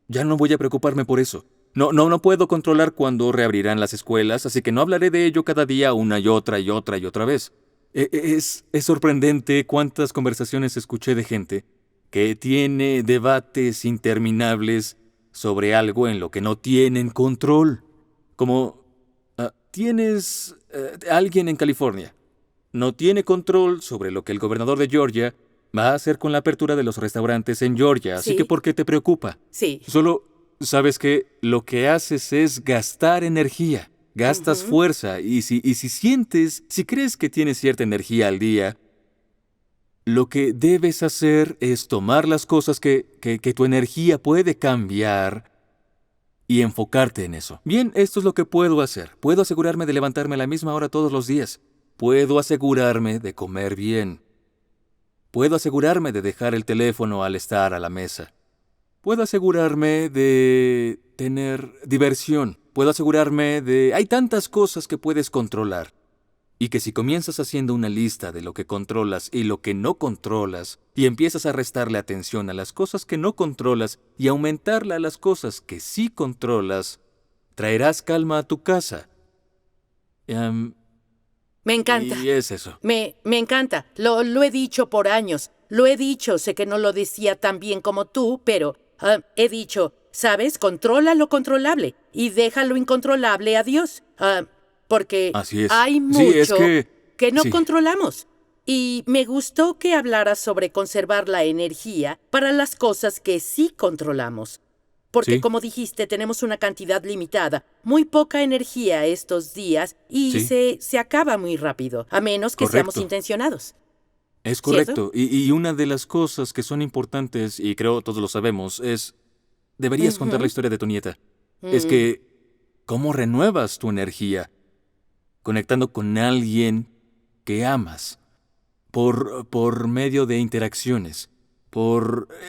Ya no voy a preocuparme por eso. No puedo controlar cuándo reabrirán las escuelas, así que no hablaré de ello cada día una y otra y otra y otra vez. Es sorprendente cuántas conversaciones escuché de gente que tiene debates interminables sobre algo en lo que no tienen control. Como tienes alguien en California, no tiene control sobre lo que el gobernador de Georgia va a hacer con la apertura de los restaurantes en Georgia, así que ¿por qué te preocupa? Sí. Solo sabes que lo que haces es gastar energía. Gastas fuerza y si crees que tienes cierta energía al día, lo que debes hacer es tomar las cosas que tu energía puede cambiar y enfocarte en eso. Bien, esto es lo que puedo hacer. Puedo asegurarme de levantarme a la misma hora todos los días. Puedo asegurarme de comer bien. Puedo asegurarme de dejar el teléfono al estar a la mesa. Puedo asegurarme de tener diversión. Puedo asegurarme de... Hay tantas cosas que puedes controlar. Y que si comienzas haciendo una lista de lo que controlas y lo que no controlas, y empiezas a restarle atención a las cosas que no controlas y aumentarla a las cosas que sí controlas, traerás calma a tu casa. Me encanta. Y es eso. Me encanta. Lo he dicho por años. Lo he dicho. Sé que no lo decía tan bien como tú, pero he dicho, ¿sabes? Controla lo controlable y deja lo incontrolable a Dios. Porque Así es. hay mucho Sí, es que no sí. controlamos. Y me gustó que hablaras sobre conservar la energía para las cosas que sí controlamos. Porque, Sí. como dijiste, tenemos una cantidad limitada, muy poca energía estos días y Sí. se acaba muy rápido, a menos que seamos Correcto. intencionados. Es ¿Cierto? correcto. Y una de las cosas que son importantes, y creo todos lo sabemos, deberías contar la historia de tu nieta. Es que, ¿cómo renuevas tu energía? Conectando con alguien que amas por medio de interacciones.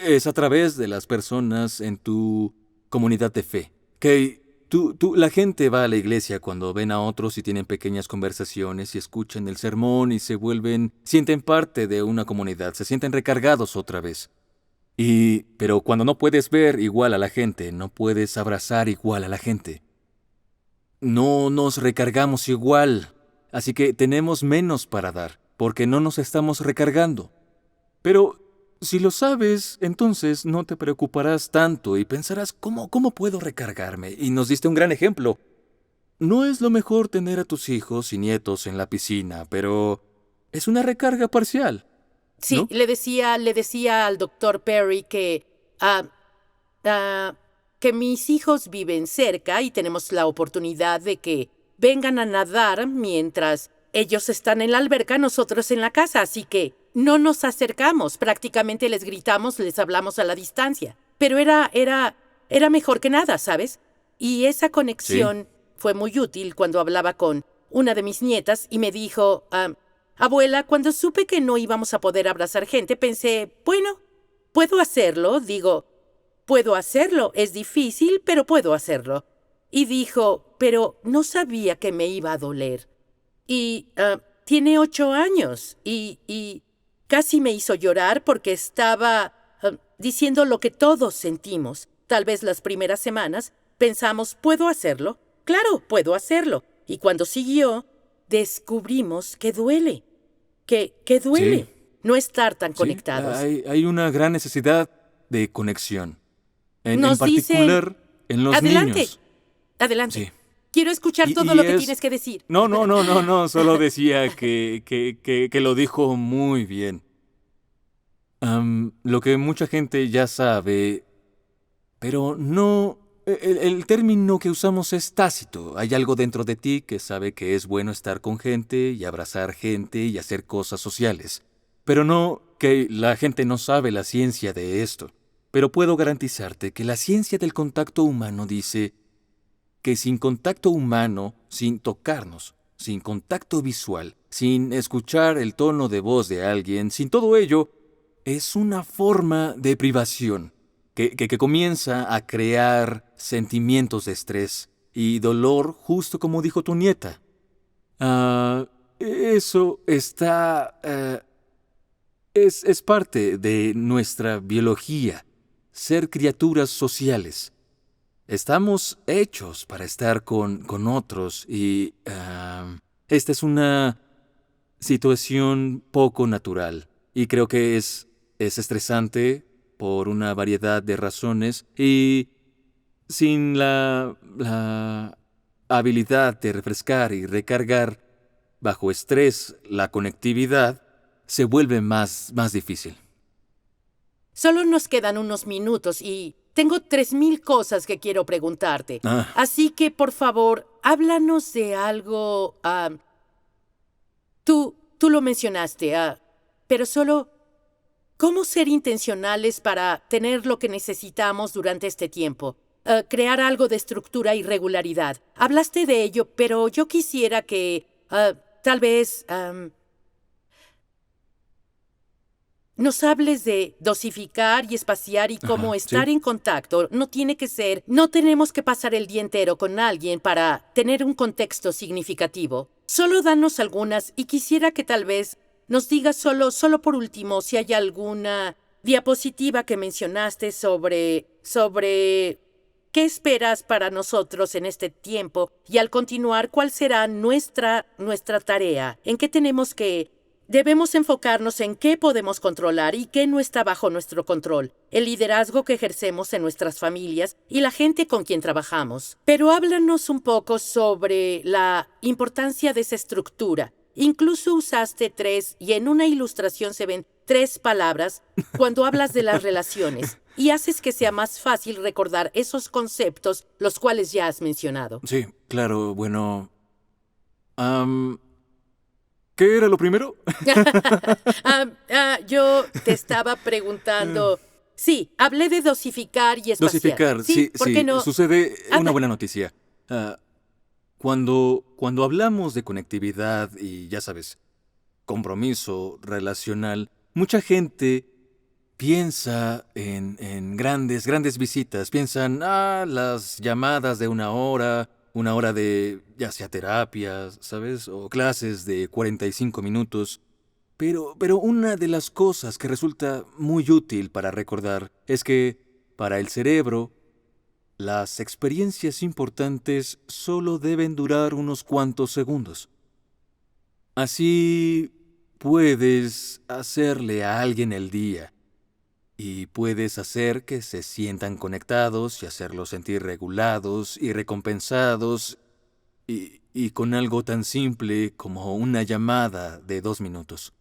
Es a través de las personas en tu comunidad de fe. Que la gente va a la iglesia cuando ven a otros y tienen pequeñas conversaciones y escuchan el sermón y sienten parte de una comunidad, se sienten recargados otra vez. Pero cuando no puedes ver igual a la gente, no puedes abrazar igual a la gente, no nos recargamos igual, así que tenemos menos para dar, porque no nos estamos recargando. Pero si lo sabes, entonces no te preocuparás tanto y pensarás, ¿cómo puedo recargarme? Y nos diste un gran ejemplo. No es lo mejor tener a tus hijos y nietos en la piscina, pero es una recarga parcial, Sí, ¿no? le decía al doctor Perry que mis hijos viven cerca y tenemos la oportunidad de que vengan a nadar mientras ellos están en la alberca, nosotros en la casa, así que no nos acercamos, prácticamente les gritamos, les hablamos a la distancia. Pero era mejor que nada, ¿sabes? Y esa Sí. conexión fue muy útil cuando hablaba con una de mis nietas y me dijo, abuela, cuando supe que no íbamos a poder abrazar gente, pensé, bueno, puedo hacerlo, puedo hacerlo, es difícil, pero puedo hacerlo. Y dijo, pero no sabía que me iba a doler. Y tiene 8 años y casi me hizo llorar porque estaba diciendo lo que todos sentimos. Tal vez las primeras semanas pensamos, ¿puedo hacerlo? Claro, puedo hacerlo. Y cuando siguió, descubrimos que duele, que Sí, duele no estar tan sí. conectados. Hay una gran necesidad de conexión. En Nos dicen, particular, en los adelante, niños. adelante. Sí. Quiero escuchar Y, todo y lo que es... tienes que decir. No, no, no, no, no. Solo decía que lo dijo muy bien. Lo que mucha gente ya sabe, pero no... El término que usamos es tácito. Hay algo dentro de ti que sabe que es bueno estar con gente y abrazar gente y hacer cosas sociales. Pero no que la gente no sabe la ciencia de esto. Pero puedo garantizarte que la ciencia del contacto humano dice que sin contacto humano, sin tocarnos, sin contacto visual, sin escuchar el tono de voz de alguien, sin todo ello, es una forma de privación que comienza a crear sentimientos de estrés y dolor, justo como dijo tu nieta. Eso está... es parte de nuestra biología, ser criaturas sociales. Estamos hechos para estar con otros y esta es una situación poco natural y creo que es estresante por una variedad de razones y sin la habilidad de refrescar y recargar bajo estrés la conectividad se vuelve más difícil. Solo nos quedan unos minutos y tengo 3000 cosas que quiero preguntarte. Ah, Así que, por favor, háblanos de algo. Tú lo mencionaste, pero solo, ¿cómo ser intencionales para tener lo que necesitamos durante este tiempo? Crear algo de estructura y regularidad. Hablaste de ello, pero yo quisiera que, tal vez, nos hables de dosificar y espaciar y cómo ajá, estar sí. en contacto. No tiene que ser, no tenemos que pasar el día entero con alguien para tener un contexto significativo. Solo danos algunas y quisiera que tal vez nos digas solo por último si hay alguna diapositiva que mencionaste sobre qué esperas para nosotros en este tiempo y al continuar cuál será nuestra tarea, en qué debemos enfocarnos en qué podemos controlar y qué no está bajo nuestro control, el liderazgo que ejercemos en nuestras familias y la gente con quien trabajamos. Pero háblanos un poco sobre la importancia de esa estructura. Incluso usaste 3 y en una ilustración se ven 3 palabras cuando hablas de las relaciones y haces que sea más fácil recordar esos conceptos, los cuales ya has mencionado. Sí, claro, bueno. ¿Qué era lo primero? Yo te estaba preguntando. Sí, hablé de dosificar y espaciar. Dosificar, Sí, sí, ¿por qué sí. no? Sucede una Habla. buena noticia. Ah, cuando hablamos de conectividad y, ya sabes, compromiso relacional, mucha gente piensa en grandes visitas. Piensan, las llamadas de una hora de, ya sea terapias, ¿sabes? O clases de 45 minutos. Pero una de las cosas que resulta muy útil para recordar es que, para el cerebro, las experiencias importantes solo deben durar unos cuantos segundos. Así puedes hacerle a alguien el día y puedes hacer que se sientan conectados y hacerlos sentir regulados y recompensados y con algo tan simple como una llamada de 2 minutos.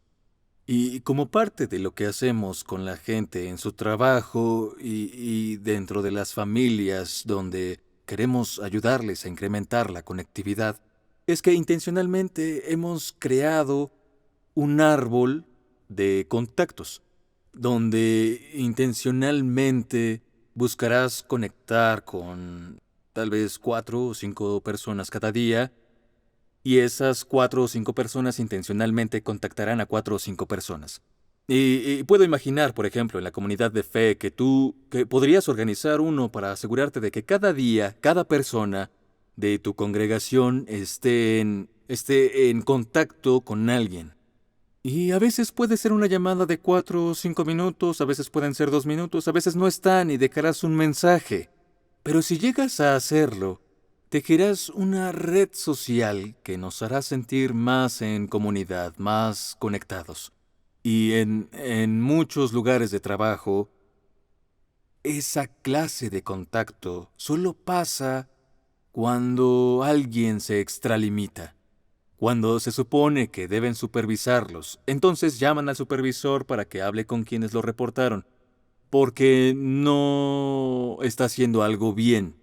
Y como parte de lo que hacemos con la gente en su trabajo y dentro de las familias donde queremos ayudarles a incrementar la conectividad, es que intencionalmente hemos creado un árbol de contactos, donde intencionalmente buscarás conectar con tal vez 4 o 5 personas cada día, y esas 4 o 5 personas intencionalmente contactarán a 4 o 5 personas. Y puedo imaginar, por ejemplo, en la comunidad de fe que podrías organizar uno para asegurarte de que cada día, cada persona de tu congregación esté en contacto con alguien. Y a veces puede ser una llamada de 4 o 5 minutos, a veces pueden ser 2 minutos, a veces no están y dejarás un mensaje. Pero si llegas a hacerlo, tejerás una red social que nos hará sentir más en comunidad, más conectados. Y en muchos lugares de trabajo, esa clase de contacto solo pasa cuando alguien se extralimita. Cuando se supone que deben supervisarlos, entonces llaman al supervisor para que hable con quienes lo reportaron, porque no está haciendo algo bien.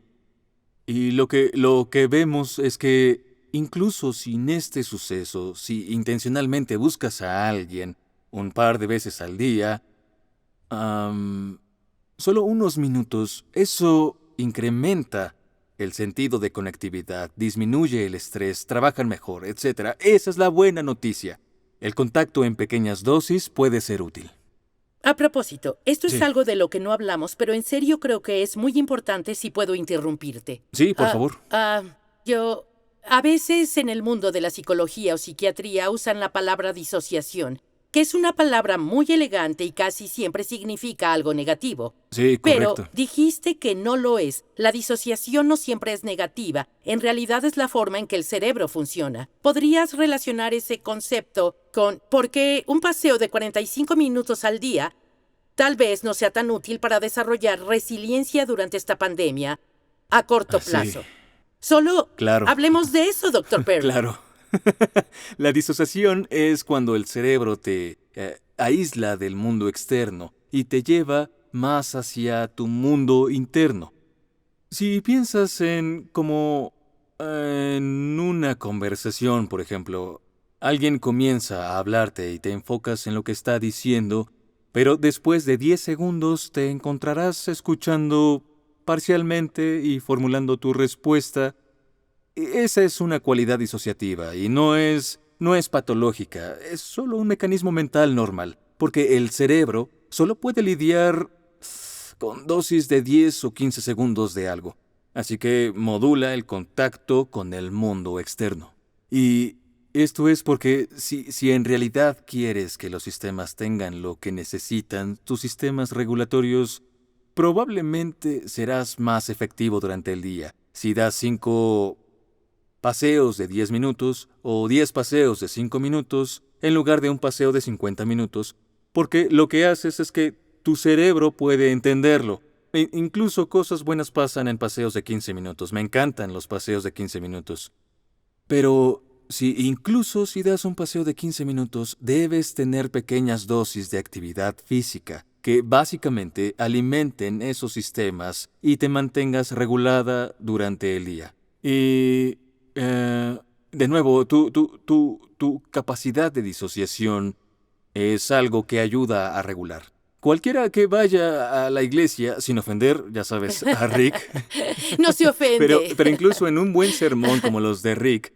Y lo que vemos es que incluso sin este suceso, si intencionalmente buscas a alguien un par de veces al día, solo unos minutos, eso incrementa el sentido de conectividad, disminuye el estrés, trabajan mejor, etc. Esa es la buena noticia. El contacto en pequeñas dosis puede ser útil. A propósito, esto es Sí. algo de lo que no hablamos, pero en serio creo que es muy importante si puedo interrumpirte. Sí, por favor. A veces en el mundo de la psicología o psiquiatría usan la palabra disociación, que es una palabra muy elegante y casi siempre significa algo negativo. Sí, Pero correcto. dijiste que no lo es. La disociación no siempre es negativa. En realidad es la forma en que el cerebro funciona. ¿Podrías relacionar ese concepto con por qué un paseo de 45 minutos al día tal vez no sea tan útil para desarrollar resiliencia durante esta pandemia a corto Sí, plazo? Solo claro. hablemos de eso, Dr. Perry. Claro. La disociación es cuando el cerebro te aísla del mundo externo y te lleva más hacia tu mundo interno. Si piensas en una conversación, por ejemplo, alguien comienza a hablarte y te enfocas en lo que está diciendo, pero después de 10 segundos te encontrarás escuchando parcialmente y formulando tu respuesta. Esa es una cualidad disociativa y no es patológica, es solo un mecanismo mental normal, porque el cerebro solo puede lidiar con dosis de 10 o 15 segundos de algo, así que modula el contacto con el mundo externo. Y esto es porque si en realidad quieres que los sistemas tengan lo que necesitan, tus sistemas regulatorios, probablemente serás más efectivo durante el día. Si das 5 paseos de 10 minutos o 10 paseos de 5 minutos en lugar de un paseo de 50 minutos, porque lo que haces es que tu cerebro puede entenderlo. Incluso cosas buenas pasan en paseos de 15 minutos. Me encantan los paseos de 15 minutos. Pero incluso si das un paseo de 15 minutos, debes tener pequeñas dosis de actividad física que básicamente alimenten esos sistemas y te mantengas regulada durante el día. Y de nuevo, tu capacidad de disociación es algo que ayuda a regular. Cualquiera que vaya a la iglesia, sin ofender, ya sabes, a Rick, No se ofende. pero incluso en un buen sermón como los de Rick,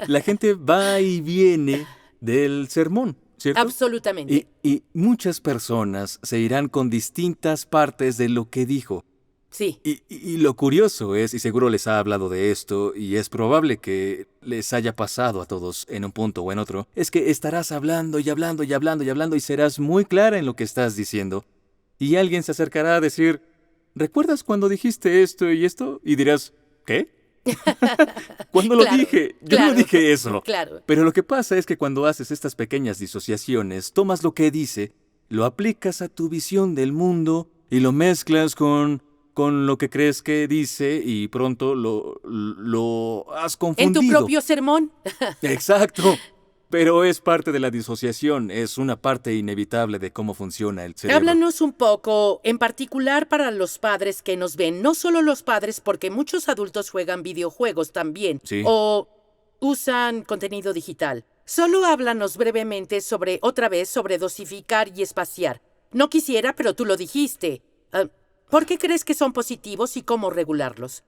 la gente va y viene del sermón. ¿cierto? Absolutamente. Y muchas personas se irán con distintas partes de lo que dijo. Sí. Y lo curioso es, y seguro les ha hablado de esto, y es probable que les haya pasado a todos en un punto o en otro, es que estarás hablando y hablando y hablando y hablando y serás muy clara en lo que estás diciendo. Y alguien se acercará a decir, ¿recuerdas cuando dijiste esto y esto? Y dirás, ¿qué? ¿Cuándo lo Claro, dije? Yo claro, no dije eso. claro. Pero lo que pasa es que cuando haces estas pequeñas disociaciones, tomas lo que dice, lo aplicas a tu visión del mundo y lo mezclas con lo que crees que dice y pronto lo has ¿En tu confundido. propio sermón? Exacto. Pero es parte de la disociación, es una parte inevitable de cómo funciona el cerebro. Háblanos un poco, en particular para los padres que nos ven, no solo los padres, porque muchos adultos juegan videojuegos también, Sí. o usan contenido digital. Solo háblanos brevemente otra vez, sobre dosificar y espaciar. No quisiera, pero tú lo dijiste. ¿Por qué crees que son positivos y cómo regularlos?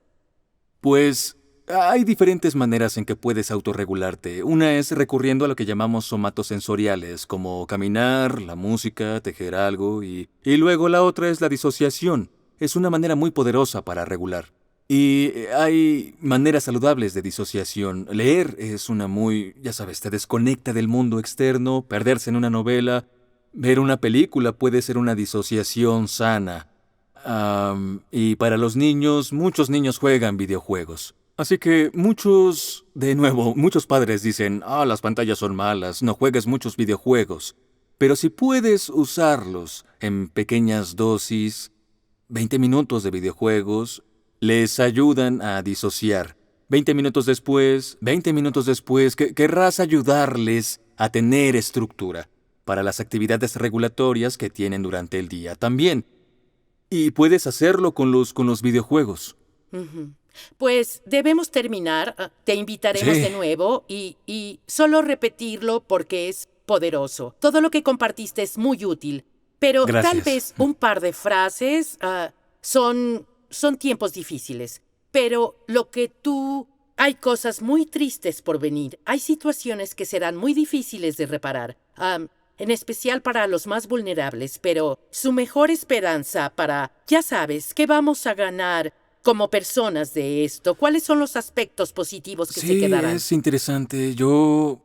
Pues hay diferentes maneras en que puedes autorregularte. Una es recurriendo a lo que llamamos somatosensoriales, como caminar, la música, tejer algo, y luego la otra es la disociación. Es una manera muy poderosa para regular. Y hay maneras saludables de disociación. Leer es una muy, ya sabes, te desconecta del mundo externo, perderse en una novela. Ver una película puede ser una disociación sana. Y para los niños, muchos niños juegan videojuegos. Así que muchos padres dicen, las pantallas son malas, no juegues muchos videojuegos. Pero si puedes usarlos en pequeñas dosis, 20 minutos de videojuegos, les ayudan a disociar. 20 minutos después, querrás ayudarles a tener estructura para las actividades regulatorias que tienen durante el día también. Y puedes hacerlo con los videojuegos. Ujú. Pues debemos terminar. Te invitaremos Sí. de nuevo y solo repetirlo porque es poderoso. Todo lo que compartiste es muy útil, pero tal Gracias. vez un par de frases son tiempos difíciles. Pero hay cosas muy tristes por venir. Hay situaciones que serán muy difíciles de reparar. En especial para los más vulnerables, pero su mejor esperanza ya sabes, ¿qué vamos a ganar como personas de esto? ¿Cuáles son los aspectos positivos que se quedarán? Sí, es interesante. Yo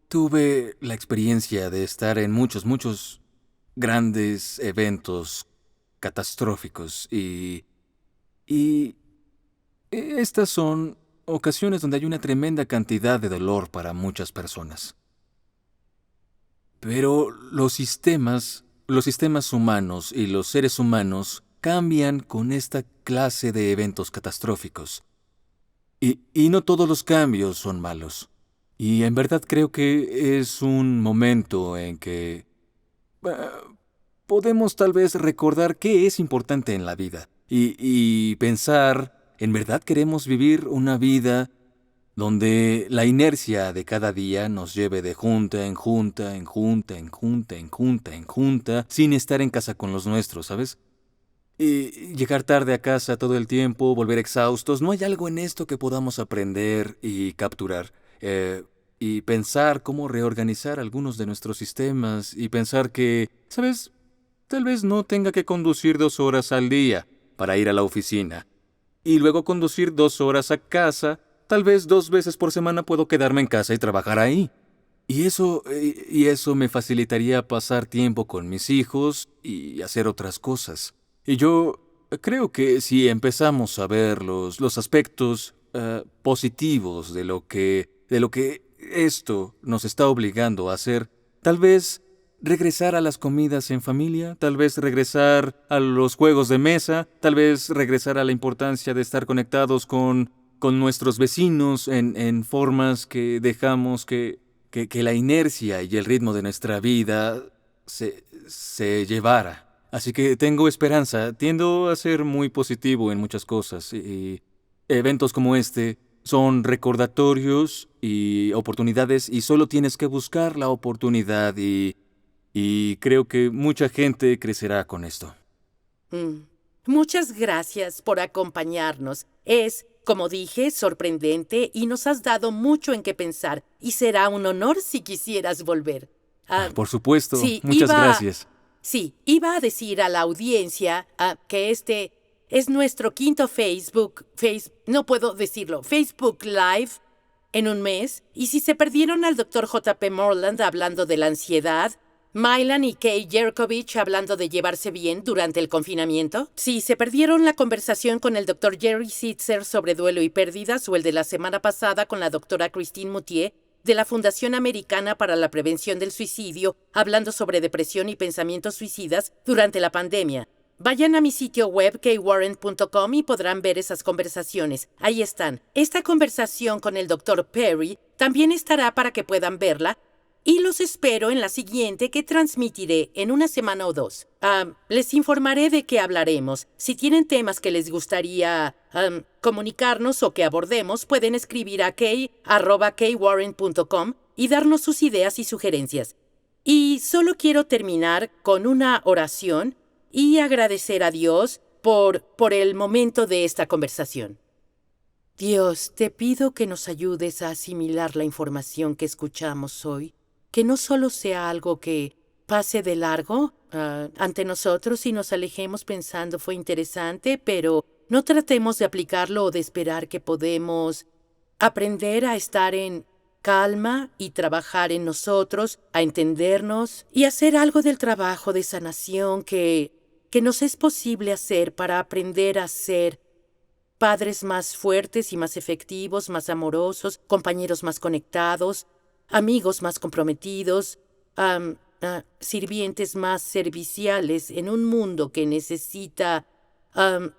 tuve la experiencia de estar en muchos grandes eventos catastróficos y estas son ocasiones donde hay una tremenda cantidad de dolor para muchas personas. Pero los sistemas humanos y los seres humanos cambian con esta clase de eventos catastróficos. Y no todos los cambios son malos. Y en verdad creo que es un momento en que podemos tal vez recordar qué es importante en la vida. Y pensar, ¿en verdad queremos vivir una vida donde la inercia de cada día nos lleve de junta en junta, en junta, en junta, en junta, en junta, sin estar en casa con los nuestros, ¿sabes? Y llegar tarde a casa todo el tiempo, volver exhaustos? ¿No hay algo en esto que podamos aprender y capturar? Y pensar cómo reorganizar algunos de nuestros sistemas y pensar que, ¿sabes? Tal vez no tenga que conducir 2 horas al día para ir a la oficina y luego conducir 2 horas a casa. Tal vez 2 veces por semana puedo quedarme en casa y trabajar ahí. Y eso me facilitaría pasar tiempo con mis hijos y hacer otras cosas. Y yo creo que si empezamos a ver los aspectos positivos de lo que esto nos está obligando a hacer, tal vez regresar a las comidas en familia, tal vez regresar a los juegos de mesa, tal vez regresar a la importancia de estar conectados con nuestros vecinos en formas que dejamos que la inercia y el ritmo de nuestra vida se llevara. Así que tengo esperanza, tiendo a ser muy positivo en muchas cosas y eventos como este son recordatorios y oportunidades y solo tienes que buscar la oportunidad y creo que mucha gente crecerá con esto. Muchas gracias por acompañarnos. Es, como dije, sorprendente y nos has dado mucho en qué pensar y será un honor si quisieras volver. Por supuesto. Sí, Muchas gracias. Sí, iba a decir a la audiencia que este es nuestro quinto no puedo decirlo, Facebook Live en un mes. Y si se perdieron al Dr. J.P. Morland hablando de la ansiedad, Mylan y Kay Jerkovich hablando de llevarse bien durante el confinamiento, si se perdieron la conversación con el Dr. Jerry Sitzer sobre duelo y pérdidas o el de la semana pasada con la Dra. Christine Moutier de la Fundación Americana para la Prevención del Suicidio, hablando sobre depresión y pensamientos suicidas durante la pandemia. Vayan a mi sitio web kwarren.com y podrán ver esas conversaciones. Ahí están. Esta conversación con el Dr. Perry también estará para que puedan verla y los espero en la siguiente que transmitiré en una semana o dos. Les informaré de qué hablaremos. Si tienen temas que les gustaría comunicarnos o que abordemos, pueden escribir a kay@kwarren.com y darnos sus ideas y sugerencias. Y solo quiero terminar con una oración y agradecer a Dios por el momento de esta conversación. Dios, te pido que nos ayudes a asimilar la información que escuchamos hoy, que no solo sea algo que pase de largo ante nosotros y nos alejemos pensando fue interesante, pero no tratemos de aplicarlo o de esperar que podemos aprender a estar en calma y trabajar en nosotros, a entendernos y hacer algo del trabajo de sanación que nos es posible hacer para aprender a ser padres más fuertes y más efectivos, más amorosos, compañeros más conectados, amigos más comprometidos, sirvientes más serviciales en un mundo que necesita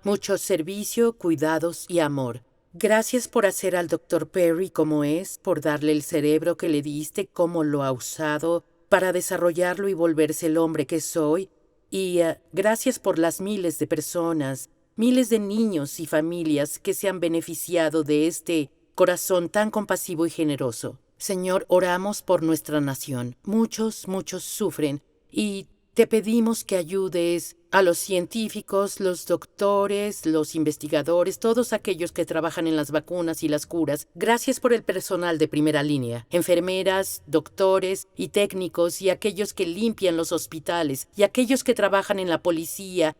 mucho servicio, cuidados y amor. Gracias por hacer al Dr. Perry como es, por darle el cerebro que le diste, cómo lo ha usado para desarrollarlo y volverse el hombre que soy. Y gracias por las miles de personas, miles de niños y familias que se han beneficiado de este corazón tan compasivo y generoso. Señor, oramos por nuestra nación. Muchos sufren y te pedimos que ayudes a los científicos, los doctores, los investigadores, todos aquellos que trabajan en las vacunas y las curas. Gracias por el personal de primera línea, enfermeras, doctores y técnicos y aquellos que limpian los hospitales y aquellos que trabajan en la policía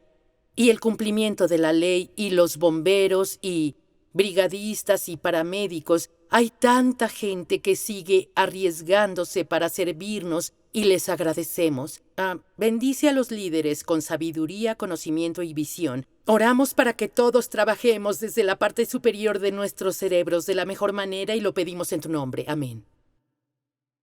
y el cumplimiento de la ley y los bomberos y brigadistas y paramédicos. Hay tanta gente que sigue arriesgándose para servirnos y les agradecemos. Bendice a los líderes con sabiduría, conocimiento y visión. Oramos para que todos trabajemos desde la parte superior de nuestros cerebros de la mejor manera y lo pedimos en tu nombre. Amén.